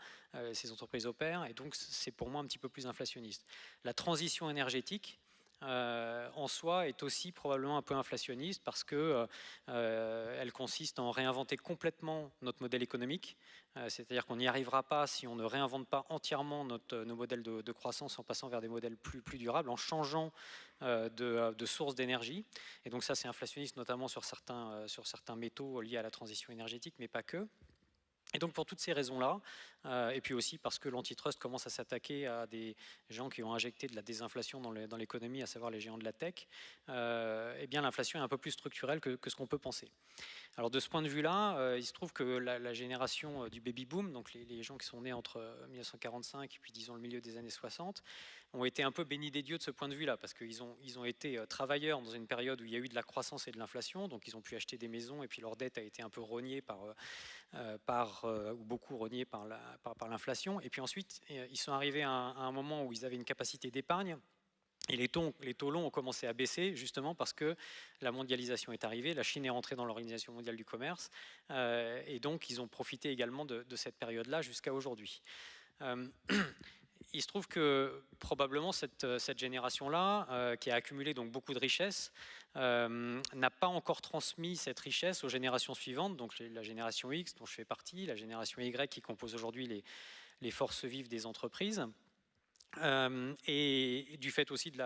ces entreprises opèrent, et donc c'est pour moi un petit peu plus inflationniste. La transition énergétique, en soi est aussi probablement un peu inflationniste parce que elle consiste en réinventer complètement notre modèle économique. C'est-à-dire qu'on n'y arrivera pas si on ne réinvente pas entièrement nos modèles de croissance en passant vers des modèles plus durables, en changeant de source d'énergie. Et donc ça c'est inflationniste notamment sur certains métaux liés à la transition énergétique, mais pas que. Et donc pour toutes ces raisons-là, et puis aussi parce que l'antitrust commence à s'attaquer à des gens qui ont injecté de la désinflation dans l'économie, à savoir les géants de la tech, eh bien l'inflation est un peu plus structurelle que ce qu'on peut penser. Alors de ce point de vue-là, il se trouve que la génération du baby-boom, donc les gens qui sont nés entre 1945 et puis disons le milieu des années 60, ont été un peu bénis des dieux de ce point de vue-là, parce qu'ils ont été travailleurs dans une période où il y a eu de la croissance et de l'inflation, donc ils ont pu acheter des maisons et puis leur dette a été un peu rognée ou beaucoup rognée par l'inflation. Et puis ensuite, ils sont arrivés à un moment où ils avaient une capacité d'épargne. Et les taux longs ont commencé à baisser justement parce que la mondialisation est arrivée, la Chine est rentrée dans l'Organisation mondiale du commerce, et donc ils ont profité également de cette période-là jusqu'à aujourd'hui. Il se trouve que probablement cette génération-là, qui a accumulé donc beaucoup de richesses, n'a pas encore transmis cette richesse aux générations suivantes, donc la génération X dont je fais partie, la génération Y qui compose aujourd'hui les forces vives des entreprises. Et du fait aussi de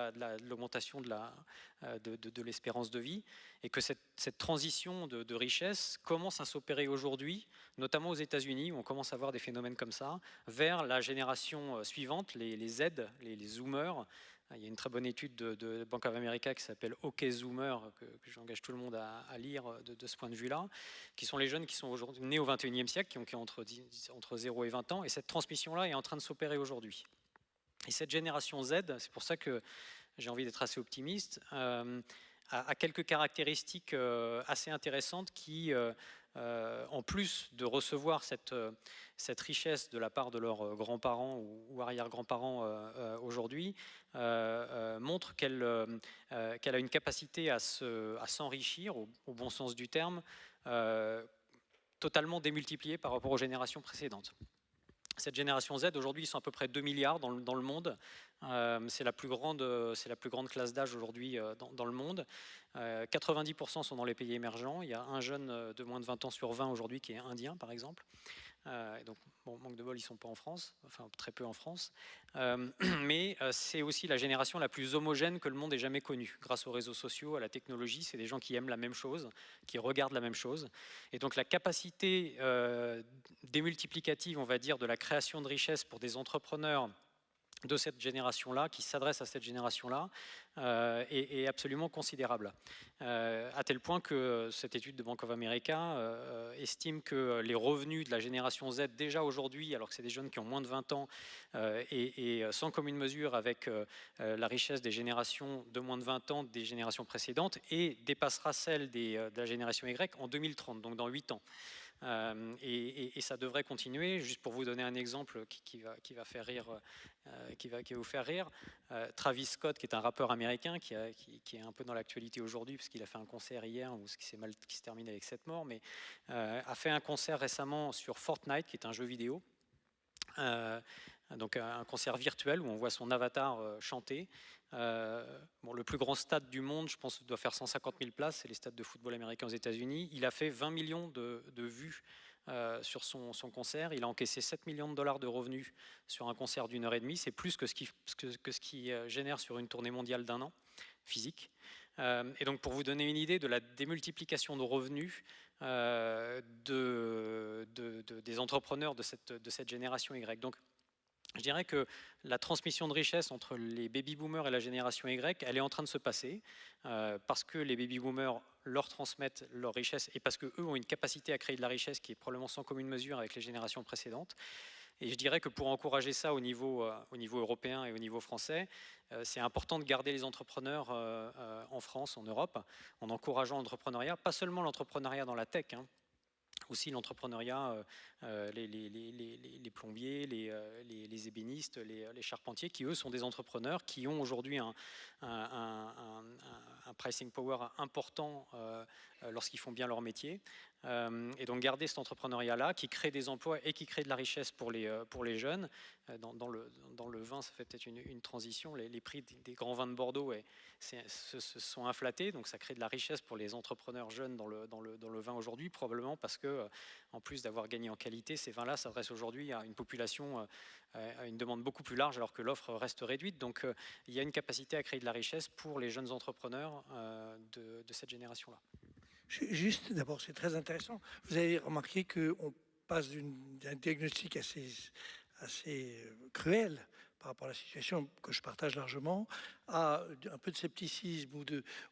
l'augmentation de l'espérance de vie, et que cette transition de richesse commence à s'opérer aujourd'hui, notamment aux États-Unis, où on commence à voir des phénomènes comme ça, vers la génération suivante, les Z, les Zoomers. Il y a une très bonne étude de Bank of America qui s'appelle OK Zoomer, que j'engage tout le monde à lire de ce point de vue-là, qui sont les jeunes qui sont aujourd'hui nés au XXIe siècle, qui ont entre 0 et 20 ans, et cette transmission-là est en train de s'opérer aujourd'hui. Et cette génération Z, c'est pour ça que j'ai envie d'être assez optimiste, a quelques caractéristiques assez intéressantes qui, en plus de recevoir cette richesse de la part de leurs grands-parents ou arrière-grands-parents aujourd'hui, montrent qu'elle a une capacité à s'enrichir, au bon sens du terme, totalement démultipliée par rapport aux générations précédentes. Cette génération Z, aujourd'hui, ils sont à peu près 2 milliards dans le monde. C'est la plus grande classe d'âge aujourd'hui dans le monde. 90% sont dans les pays émergents. Il y a un jeune de moins de 20 ans sur 20 aujourd'hui qui est indien, par exemple. Donc, bon, manque de bol, ils ne sont pas en France, enfin très peu en France. Mais c'est aussi la génération la plus homogène que le monde ait jamais connue. Grâce aux réseaux sociaux, à la technologie, c'est des gens qui aiment la même chose, qui regardent la même chose. Et donc la capacité démultiplicative, on va dire, de la création de richesse pour des entrepreneurs de cette génération-là, qui s'adresse à cette génération-là, est absolument considérable. À tel point que cette étude de Bank of America estime que les revenus de la génération Z, déjà aujourd'hui, alors que c'est des jeunes qui ont moins de 20 ans, et sans commune mesure avec la richesse des générations de moins de 20 ans des générations précédentes, et dépassera celle de la génération Y en 2030, donc dans 8 ans. Et ça devrait continuer. Juste pour vous donner un exemple qui va faire rire, qui va vous faire rire, Travis Scott, qui est un rappeur américain qui est un peu dans l'actualité aujourd'hui parce qu'il a fait un concert hier qui se termine avec 7 morts, mais a fait un concert récemment sur Fortnite, qui est un jeu vidéo. Donc un concert virtuel où on voit son avatar chanter. Le plus grand stade du monde, je pense, doit faire 150 000 places, c'est les stades de football américains aux États-Unis. Il a fait 20 millions de vues sur son concert. Il a encaissé 7 millions de dollars de revenus sur un concert d'1 heure et demie. C'est plus que ce qui génère sur une tournée mondiale d'1 an physique. Et donc pour vous donner une idée de la démultiplication de revenus des entrepreneurs de cette génération Y. Donc je dirais que la transmission de richesse entre les baby-boomers et la génération Y, elle est en train de se passer parce que les baby-boomers leur transmettent leur richesse et parce qu'eux ont une capacité à créer de la richesse qui est probablement sans commune mesure avec les générations précédentes. Et je dirais que pour encourager ça au niveau européen et au niveau français, c'est important de garder les entrepreneurs en France, en Europe, en encourageant l'entrepreneuriat, pas seulement l'entrepreneuriat dans la tech, aussi l'entrepreneuriat, les plombiers, les ébénistes, les charpentiers, qui eux sont des entrepreneurs qui ont aujourd'hui un pricing power important lorsqu'ils font bien leur métier. Et donc garder cet entrepreneuriat-là qui crée des emplois et qui crée de la richesse pour les jeunes. Dans le vin, ça fait peut-être une transition. Les prix des grands vins de Bordeaux se sont inflatés, donc ça crée de la richesse pour les entrepreneurs jeunes dans le vin aujourd'hui, probablement parce que, en plus d'avoir gagné en qualité, ces vins-là s'adressent aujourd'hui à une population, à une demande beaucoup plus large, alors que l'offre reste réduite. Donc il y a une capacité à créer de la richesse pour les jeunes entrepreneurs de cette génération-là. Juste, d'abord, c'est très intéressant. Vous avez remarqué qu'on passe d'un diagnostic assez cruel par rapport à la situation que je partage largement, à un peu de scepticisme où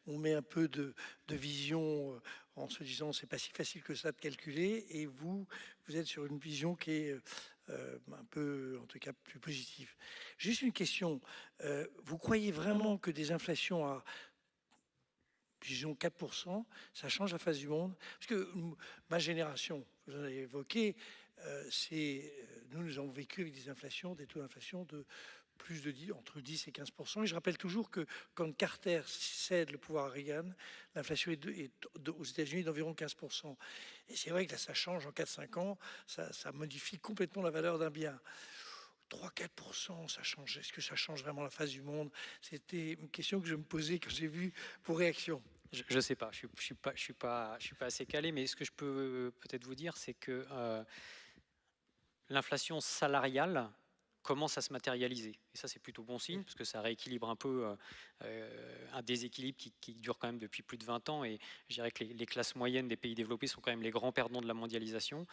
on met un peu de vision en se disant c'est pas si facile que ça de calculer, et vous êtes sur une vision qui est un peu, en tout cas, plus positive. Juste une question, vous croyez vraiment que des inflations à disons 4%, ça change la face du monde? Parce que ma génération, vous en avez évoqué, nous avons vécu avec des taux d'inflation de entre 10 et 15%. Et je rappelle toujours que quand Carter cède le pouvoir à Reagan, l'inflation aux États-Unis d'environ 15%. Et c'est vrai que là, ça change en 4-5 ans, ça modifie complètement la valeur d'un bien. 3-4%, ça change. Est-ce que ça change vraiment la face du monde? C'était une question que je me posais quand j'ai vu vos réactions. Je ne sais pas, je suis pas assez calé, mais ce que je peux peut-être vous dire, c'est que l'inflation salariale commence à se matérialiser. Et ça, c'est plutôt bon signe, parce que ça rééquilibre un peu un déséquilibre qui dure quand même depuis plus de 20 ans. Et je dirais que les classes moyennes des pays développés sont quand même les grands perdants de la mondialisation.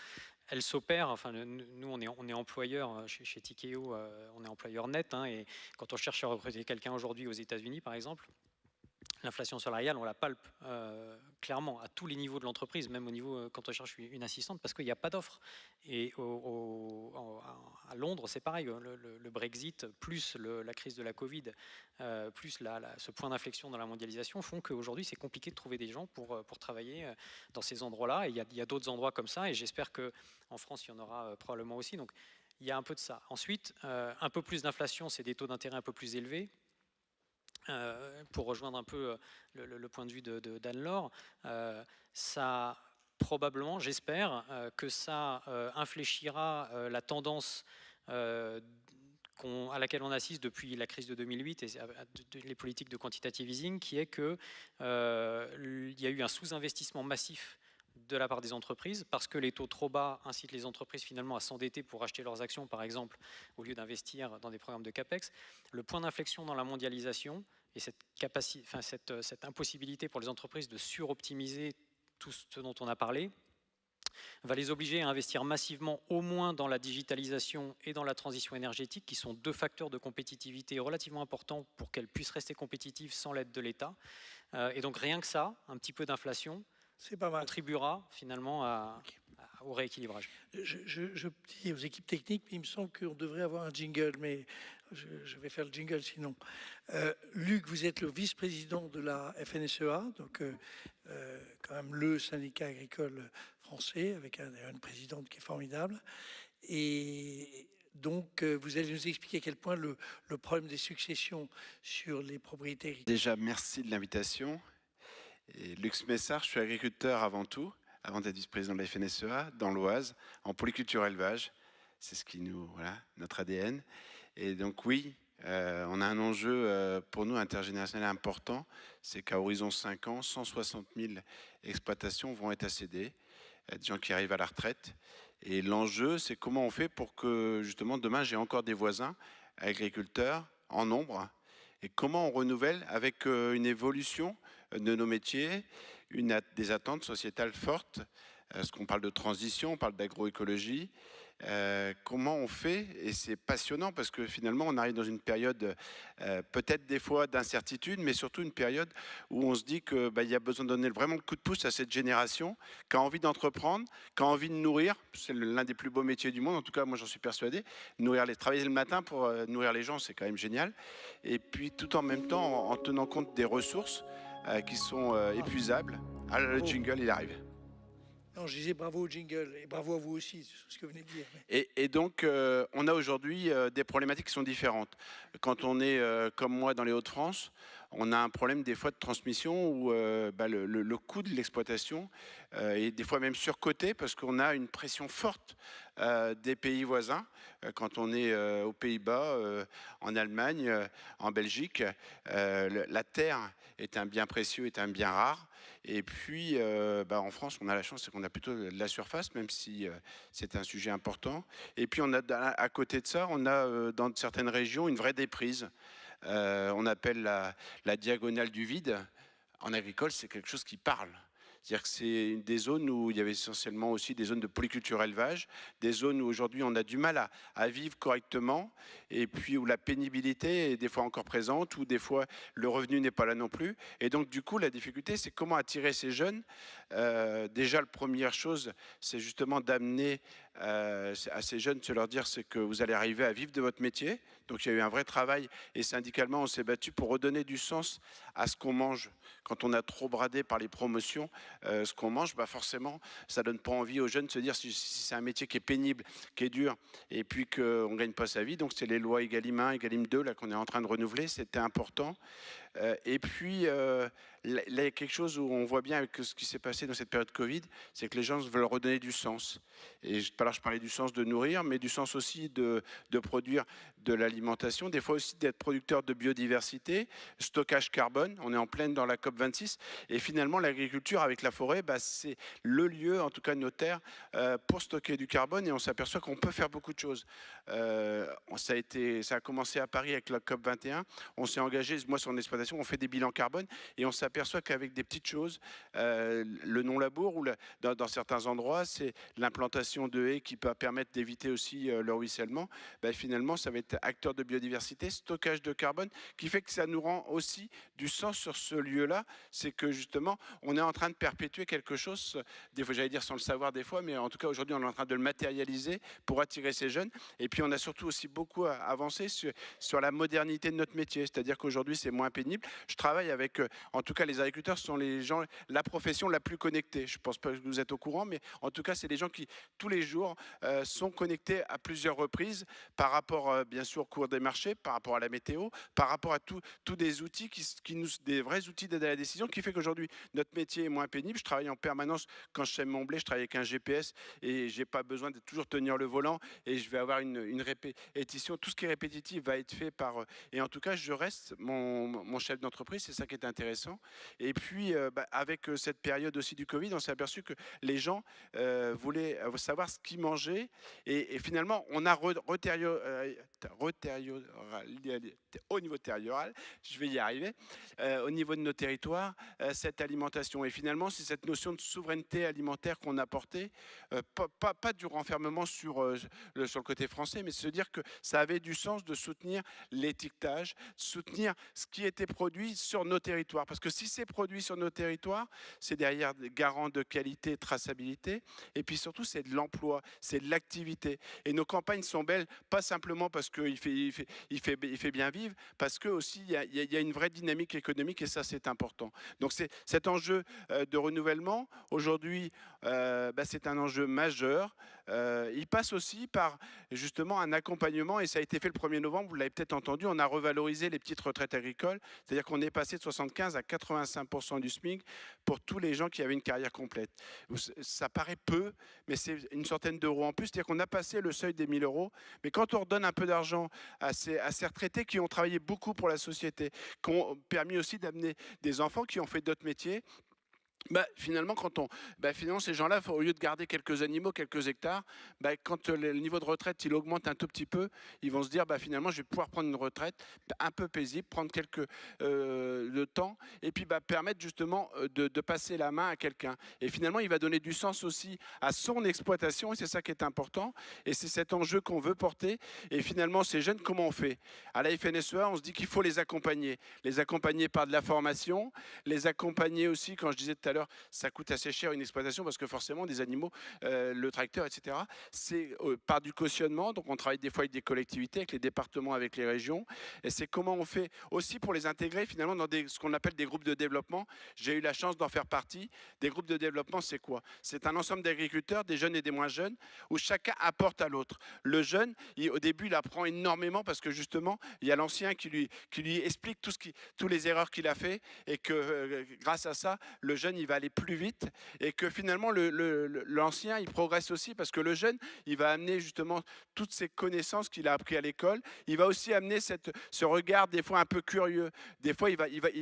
Elle s'opère, enfin, nous, on est employeur chez Tikeo, on est employeur net. Et quand on cherche à recruter quelqu'un aujourd'hui aux États-Unis, par exemple, l'inflation salariale, on la palpe clairement à tous les niveaux de l'entreprise, même au niveau quand on cherche une assistante, parce qu'il n'y a pas d'offre. Et à Londres, c'est pareil. Le Brexit, plus la crise de la Covid, plus ce point d'inflexion dans la mondialisation font qu'aujourd'hui, c'est compliqué de trouver des gens pour travailler dans ces endroits-là. Et il y a d'autres endroits comme ça, et j'espère qu'en France, il y en aura probablement aussi. Donc, il y a un peu de ça. Ensuite, un peu plus d'inflation, c'est des taux d'intérêt un peu plus élevés. Pour rejoindre un peu le point de vue d'Anne-Laure, ça probablement, j'espère, que ça infléchira la tendance à laquelle on assiste depuis la crise de 2008 et les politiques de quantitative easing, qui est qu'il y a eu un sous-investissement massif de la part des entreprises, parce que les taux trop bas incitent les entreprises finalement à s'endetter pour acheter leurs actions, par exemple, au lieu d'investir dans des programmes de CAPEX. Le point d'inflexion dans la mondialisation et cette impossibilité pour les entreprises de suroptimiser tout ce dont on a parlé va les obliger à investir massivement au moins dans la digitalisation et dans la transition énergétique, qui sont deux facteurs de compétitivité relativement importants pour qu'elles puissent rester compétitives sans l'aide de l'État. Et donc rien que ça, un petit peu d'inflation, contribuera finalement au rééquilibrage. Je dis aux équipes techniques, il me semble qu'on devrait avoir un jingle, mais je vais faire le jingle sinon. Luc, vous êtes le vice-président de la FNSEA, donc quand même le syndicat agricole français. français, avec une présidente qui est formidable. Et donc, vous allez nous expliquer à quel point le problème des successions sur les propriétés. Déjà, merci de l'invitation. Et Lux Messard, je suis agriculteur avant tout, avant d'être vice-président de la FNSEA, dans l'Oise, en polyculture élevage. C'est ce qui nous, voilà, notre ADN. Et donc oui, on a un enjeu pour nous intergénérationnel important, c'est qu'à horizon 5 ans, 160 000 exploitations vont être accédées, des gens qui arrivent à la retraite. Et l'enjeu, c'est comment on fait pour que justement demain j'ai encore des voisins agriculteurs en nombre, et comment on renouvelle avec une évolution de nos métiers, des attentes sociétales fortes. Parce qu'on parle de transition, on parle d'agroécologie. Comment on fait, et c'est passionnant parce que finalement on arrive dans une période peut-être des fois d'incertitude, mais surtout une période où on se dit qu'il y a besoin de donner vraiment le coup de pouce à cette génération qui a envie d'entreprendre, qui a envie de nourrir. C'est l'un des plus beaux métiers du monde, en tout cas moi j'en suis persuadé. Travailler le matin pour nourrir les gens, c'est quand même génial. Et puis tout en même temps en tenant compte des ressources qui sont épuisables. Ah, le jingle il arrive. Non, je disais bravo au jingle et bravo à vous aussi, sur ce que vous venez de dire. Et donc, on a aujourd'hui des problématiques qui sont différentes. Quand on est comme moi dans les Hauts-de-France, on a un problème des fois de transmission où le coût de l'exploitation est des fois même surcoté parce qu'on a une pression forte des pays voisins. Quand on est aux Pays-Bas, en Allemagne, en Belgique, la terre est un bien précieux, est un bien rare. Et puis, en France, on a la chance, c'est qu'on a plutôt de la surface, même si c'est un sujet important. Et puis, on a à côté de ça, on a dans certaines régions une vraie déprise. On appelle la diagonale du vide. En agricole, c'est quelque chose qui parle. C'est-à-dire que c'est des zones où il y avait essentiellement aussi des zones de polyculture élevage, des zones où aujourd'hui on a du mal à vivre correctement, et puis où la pénibilité est des fois encore présente, où des fois le revenu n'est pas là non plus. Et donc du coup, la difficulté, c'est comment attirer ces jeunes. Déjà, la première chose, c'est justement d'amener à ces jeunes, se leur dire c'est que vous allez arriver à vivre de votre métier. Donc il y a eu un vrai travail, et syndicalement, on s'est battu pour redonner du sens à ce qu'on mange. Quand on a trop bradé par les promotions ce qu'on mange, forcément, ça donne pas envie aux jeunes de se dire si c'est un métier qui est pénible, qui est dur, et puis qu'on ne gagne pas sa vie. Donc c'est les lois Egalim 1, Egalim 2 là, qu'on est en train de renouveler, c'était important. Et puis, là, il y a quelque chose où on voit bien avec ce qui s'est passé dans cette période Covid, c'est que les gens veulent redonner du sens. Et tout à l'heure, je parlais du sens de nourrir, mais du sens aussi de produire de l'alimentation, des fois aussi d'être producteur de biodiversité, stockage carbone. On est en pleine dans la COP26. Et finalement, l'agriculture avec la forêt, c'est le lieu, en tout cas nos terres, pour stocker du carbone. Et on s'aperçoit qu'on peut faire beaucoup de choses. Ça a commencé à Paris avec la COP21. On s'est engagé, moi, sur une exploitation, on fait des bilans carbone et on s'aperçoit qu'avec des petites choses, le non-labour ou dans certains endroits, c'est l'implantation de haies qui peut permettre d'éviter aussi le ruissellement. Finalement, ça va être acteur de biodiversité, stockage de carbone, qui fait que ça nous rend aussi du sens sur ce lieu-là. C'est que justement, on est en train de perpétuer quelque chose, des fois, j'allais dire sans le savoir des fois, mais en tout cas aujourd'hui, on est en train de le matérialiser pour attirer ces jeunes. Et puis, on a surtout aussi beaucoup avancé sur la modernité de notre métier, c'est-à-dire qu'aujourd'hui, c'est moins pénible. Je travaille avec, en tout cas, les agriculteurs sont les gens, la profession la plus connectée. Je ne pense pas que vous êtes au courant, mais en tout cas, c'est les gens qui, tous les jours, sont connectés à plusieurs reprises par rapport, bien sûr, au cours des marchés, par rapport à la météo, par rapport à tous des outils, des vrais outils d'aide à la décision, qui fait qu'aujourd'hui, notre métier est moins pénible. Je travaille en permanence, quand je sème mon blé, je travaille avec un GPS et je n'ai pas besoin de toujours tenir le volant et je vais avoir une répétition. Tout ce qui est répétitif va être fait par... Et en tout cas, je reste mon chef d'entreprise, c'est ça qui est intéressant. Et puis, avec cette période aussi du Covid, on s'est aperçu que les gens voulaient savoir ce qu'ils mangeaient. Et finalement, on a au niveau territorial, je vais y arriver, au niveau de nos territoires, cette alimentation. Et finalement, c'est cette notion de souveraineté alimentaire qu'on a portée, pas du renfermement sur le côté français, mais se dire que ça avait du sens de soutenir l'étiquetage, soutenir ce qui était produit sur nos territoires. Parce que si c'est produit sur nos territoires, c'est derrière des garants de qualité, traçabilité, et puis surtout c'est de l'emploi, c'est de l'activité. Et nos campagnes sont belles, pas simplement parce qu'il il fait bien vivre, parce que aussi il y a une vraie dynamique économique et ça c'est important. Donc c'est cet enjeu de renouvellement aujourd'hui, c'est un enjeu majeur. Il passe aussi par justement un accompagnement et ça a été fait le 1er novembre, vous l'avez peut-être entendu, on a revalorisé les petites retraites agricoles, c'est-à-dire qu'on est passé de 75 à 85% du SMIC pour tous les gens qui avaient une carrière complète. Ça paraît peu, mais c'est une centaine d'euros en plus, c'est-à-dire qu'on a passé le seuil des 1000 euros, mais quand on redonne un peu d'argent à ces retraités qui ont travaillé beaucoup pour la société, qui ont permis aussi d'amener des enfants qui ont fait d'autres métiers, finalement, finalement, ces gens-là, au lieu de garder quelques animaux, quelques hectares, quand le niveau de retraite il augmente un tout petit peu, ils vont se dire finalement, je vais pouvoir prendre une retraite un peu paisible, prendre quelques de temps, et puis permettre justement de passer la main à quelqu'un. Et finalement, il va donner du sens aussi à son exploitation, et c'est ça qui est important. Et c'est cet enjeu qu'on veut porter. Et finalement, ces jeunes, comment on fait? À la FNSEA, on se dit qu'il faut les accompagner par de la formation, les accompagner aussi, quand je disais tout à l'heure, ça coûte assez cher une exploitation parce que forcément des animaux, le tracteur, etc. C'est par du cautionnement, donc on travaille des fois avec des collectivités, avec les départements, avec les régions, et c'est comment on fait aussi pour les intégrer finalement dans ce qu'on appelle des groupes de développement. J'ai eu la chance d'en faire partie. Des groupes de développement, c'est quoi? C'est un ensemble d'agriculteurs, des jeunes et des moins jeunes, où chacun apporte à l'autre. Le jeune, au début, il apprend énormément parce que justement, il y a l'ancien qui lui explique tous les erreurs qu'il a fait, et que grâce à ça, le jeune il va aller plus vite, et que finalement l'ancien il progresse aussi parce que le jeune il va amener justement toutes ces connaissances qu'il a appris à l'école. Il va aussi amener ce regard des fois un peu curieux. Des fois il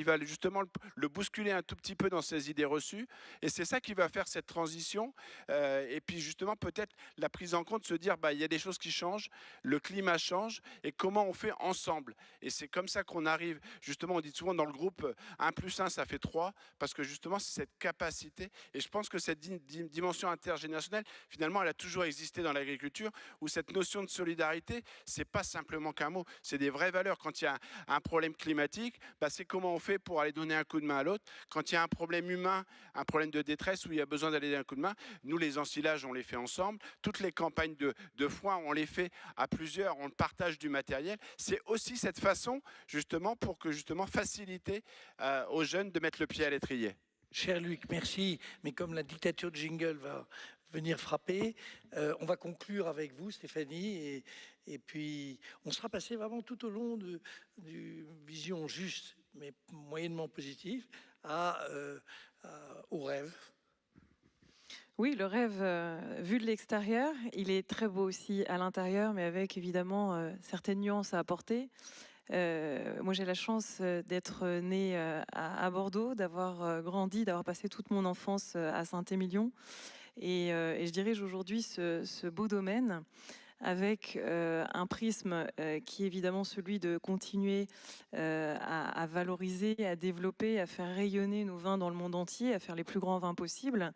va justement le bousculer un tout petit peu dans ses idées reçues, et c'est ça qui va faire cette transition. Et puis justement peut-être la prise en compte, se dire il y a des choses qui changent, le climat change, et comment on fait ensemble. Et c'est comme ça qu'on arrive justement, on dit souvent dans le groupe 1 + 1 ça fait 3, parce que justement c'est cette capacité, et je pense que cette dimension intergénérationnelle, finalement, elle a toujours existé dans l'agriculture, où cette notion de solidarité, c'est pas simplement qu'un mot, c'est des vraies valeurs. Quand il y a un problème climatique, c'est comment on fait pour aller donner un coup de main à l'autre. Quand il y a un problème humain, un problème de détresse, où il y a besoin d'aller donner un coup de main, nous, les ensilages, on les fait ensemble. Toutes les campagnes de foin, on les fait à plusieurs, on partage du matériel. C'est aussi cette façon, justement, pour que, justement, faciliter aux jeunes de mettre le pied à l'étrier. Cher Luc, merci. Mais comme la dictature de jingle va venir frapper, on va conclure avec vous, Stéphanie. Et puis, on sera passé vraiment tout au long d'une vision juste, mais moyennement positive, au rêve. Oui, le rêve, vu de l'extérieur, il est très beau aussi à l'intérieur, mais avec évidemment certaines nuances à apporter. Moi, j'ai la chance d'être née à Bordeaux, d'avoir grandi, d'avoir passé toute mon enfance à Saint-Émilion. Et je dirige aujourd'hui ce beau domaine avec un prisme qui est évidemment celui de continuer à valoriser, à développer, à faire rayonner nos vins dans le monde entier, à faire les plus grands vins possibles.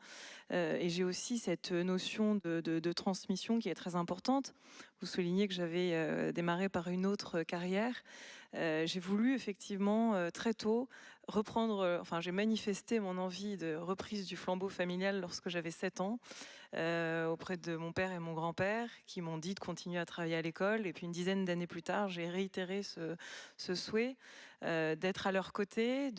Et j'ai aussi cette notion de transmission qui est très importante. Vous soulignez que j'avais démarré par une autre carrière. J'ai voulu effectivement très tôt reprendre, j'ai manifesté mon envie de reprise du flambeau familial lorsque j'avais 7 ans, auprès de mon père et mon grand-père, qui m'ont dit de continuer à travailler à l'école. Et puis une dizaine d'années plus tard, j'ai réitéré ce souhait d'être à leur côté,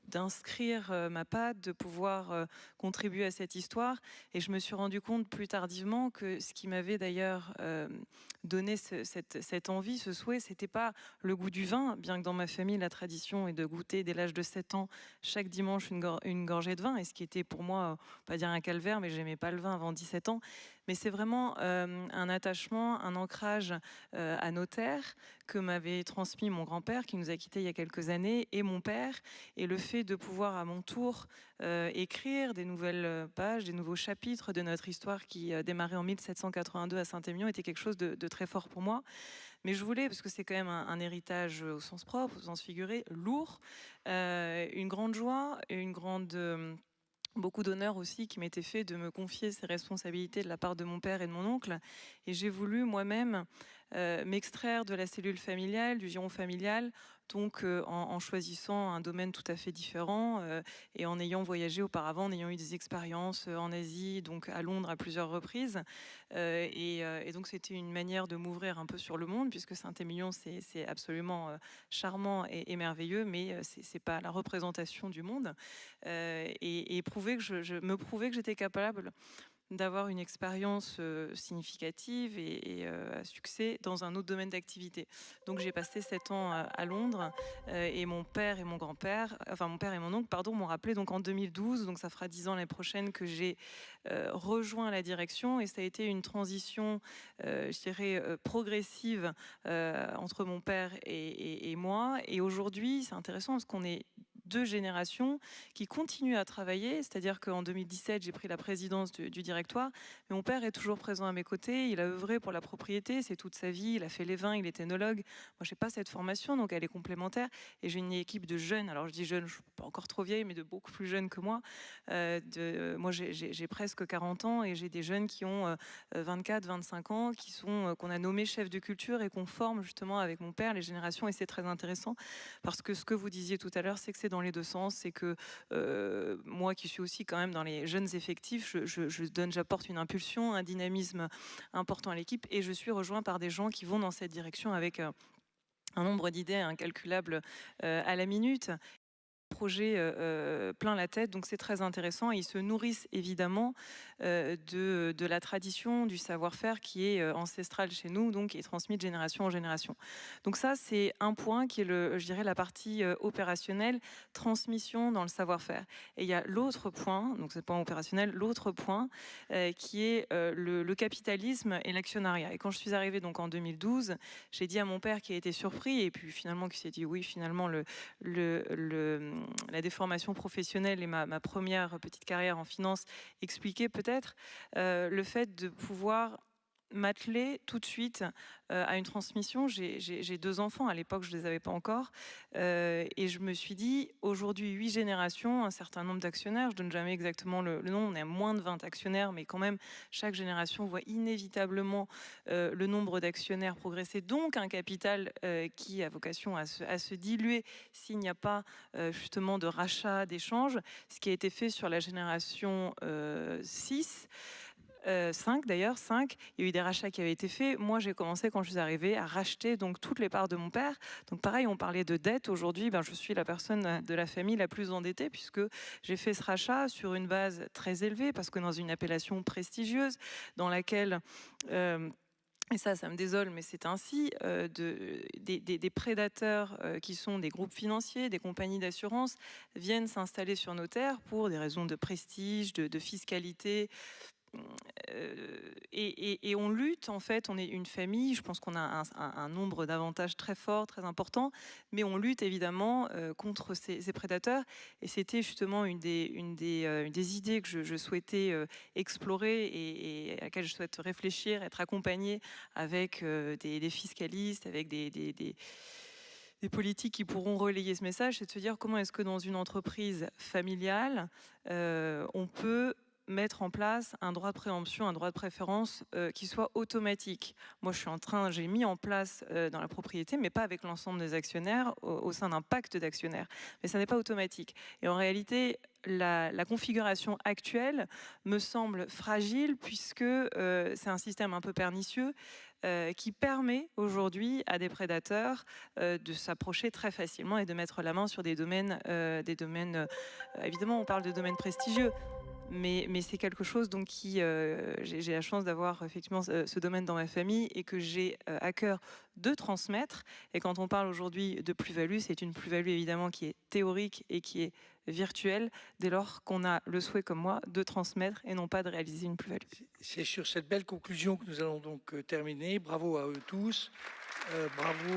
d'inscrire ma patte, de pouvoir contribuer à cette histoire. Et je me suis rendu compte plus tardivement que ce qui m'avait d'ailleurs donné cette envie, ce souhait, c'était pas le goût du vin, bien que dans ma famille, la tradition est de goûter dès l'âge de 7 ans, chaque dimanche, une gorgée de vin, et ce qui était pour moi, pas dire un calvaire, mais j'aimais pas le vin avant 17 ans. Mais c'est vraiment un attachement, un ancrage à nos terres que m'avait transmis mon grand-père, qui nous a quittés il y a quelques années, et mon père, et le fait de pouvoir à mon tour écrire des nouvelles pages, des nouveaux chapitres de notre histoire qui démarrait en 1782 à Saint-Émilion était quelque chose de très fort pour moi. Mais je voulais, parce que c'est quand même un héritage au sens propre, au sens figuré, lourd, une grande joie, beaucoup d'honneur aussi qui m'était fait de me confier ces responsabilités de la part de mon père et de mon oncle. Et j'ai voulu moi-même m'extraire de la cellule familiale, du giron familial, donc en choisissant un domaine tout à fait différent et en ayant voyagé auparavant, en ayant eu des expériences en Asie, donc à Londres à plusieurs reprises. Et donc c'était une manière de m'ouvrir un peu sur le monde, puisque Saint-Émilion, c'est absolument charmant et merveilleux, mais c'est pas la représentation du monde. Et prouver que je me prouvais que j'étais capable d'avoir une expérience significative et à succès dans un autre domaine d'activité. Donc j'ai passé 7 ans à Londres et mon père et mon grand-père, enfin mon père et mon oncle, pardon, m'ont rappelé donc en 2012, donc ça fera 10 ans l'année prochaine que j'ai rejoint la direction, et ça a été une transition, je dirais, progressive entre mon père et moi. Et aujourd'hui, c'est intéressant parce qu'on est 2 générations qui continuent à travailler, c'est-à-dire qu'en 2017, j'ai pris la présidence du directoire, mais mon père est toujours présent à mes côtés, il a œuvré pour la propriété, c'est toute sa vie, il a fait les vins, il est œnologue. Moi, je n'ai pas cette formation, donc elle est complémentaire, et j'ai une équipe de jeunes, alors je dis jeunes, je ne suis pas encore trop vieille, mais de beaucoup plus jeunes que moi. Moi, j'ai presque 40 ans, et j'ai des jeunes qui ont 24, 25 ans, qui sont qu'on a nommés chefs de culture et qu'on forme justement avec mon père, les générations, et c'est très intéressant, parce que ce que vous disiez tout à l'heure, c'est que c'est dans les deux sens. C'est que moi qui suis aussi quand même dans les jeunes effectifs, j'apporte une impulsion, un dynamisme important à l'équipe, et je suis rejoint par des gens qui vont dans cette direction avec un nombre d'idées incalculable à la minute. Projet plein la tête, donc c'est très intéressant, et ils se nourrissent évidemment de la tradition, du savoir-faire qui est ancestral chez nous, donc qui est transmis de génération en génération. Donc ça, c'est un point qui est, je dirais, la partie opérationnelle, transmission dans le savoir-faire. Et il y a l'autre point, donc c'est le point opérationnel, l'autre point qui est le capitalisme et l'actionnariat. Et quand je suis arrivée donc en 2012, j'ai dit à mon père, qui a été surpris, et puis finalement qui s'est dit oui, finalement la déformation professionnelle et ma première petite carrière en finance expliquait peut-être le fait de pouvoir m'atteler tout de suite à une transmission. J'ai 2 enfants, à l'époque je ne les avais pas encore, et je me suis dit, aujourd'hui 8 générations, un certain nombre d'actionnaires, je ne donne jamais exactement le nom, on est à moins de 20 actionnaires, mais quand même chaque génération voit inévitablement le nombre d'actionnaires progresser, donc un capital qui a vocation à se diluer s'il n'y a pas justement de rachat, d'échange, ce qui a été fait sur la génération 6. 5 d'ailleurs, 5, il y a eu des rachats qui avaient été faits. Moi, j'ai commencé quand je suis arrivée à racheter donc toutes les parts de mon père. Donc pareil, on parlait de dette. Aujourd'hui, je suis la personne de la famille la plus endettée, puisque j'ai fait ce rachat sur une base très élevée, parce que dans une appellation prestigieuse, dans laquelle... et ça me désole, mais c'est ainsi, des prédateurs qui sont des groupes financiers, des compagnies d'assurance, viennent s'installer sur nos terres pour des raisons de prestige, de fiscalité. Et on lutte, en fait, on est une famille, je pense qu'on a un nombre d'avantages très fort, très important, mais on lutte évidemment contre ces prédateurs, et c'était justement une des idées que je souhaitais explorer et à laquelle je souhaite réfléchir, être accompagnée avec des fiscalistes, avec des politiques qui pourront relayer ce message, c'est de se dire comment est-ce que dans une entreprise familiale, on peut mettre en place un droit de préemption, un droit de préférence qui soit automatique. Moi, j'ai mis en place dans la propriété, mais pas avec l'ensemble des actionnaires, au sein d'un pacte d'actionnaires. Mais ça n'est pas automatique. Et en réalité, la configuration actuelle me semble fragile, puisque c'est un système un peu pernicieux qui permet aujourd'hui à des prédateurs de s'approcher très facilement et de mettre la main sur des domaines évidemment, on parle de domaines prestigieux, mais c'est quelque chose donc qui, j'ai la chance d'avoir effectivement ce domaine dans ma famille, et que j'ai à cœur de transmettre. Et quand on parle aujourd'hui de plus-value, c'est une plus-value évidemment qui est théorique et qui est virtuelle, dès lors qu'on a le souhait comme moi de transmettre et non pas de réaliser une plus-value. C'est sur cette belle conclusion que nous allons donc terminer. Bravo à eux tous. Bravo.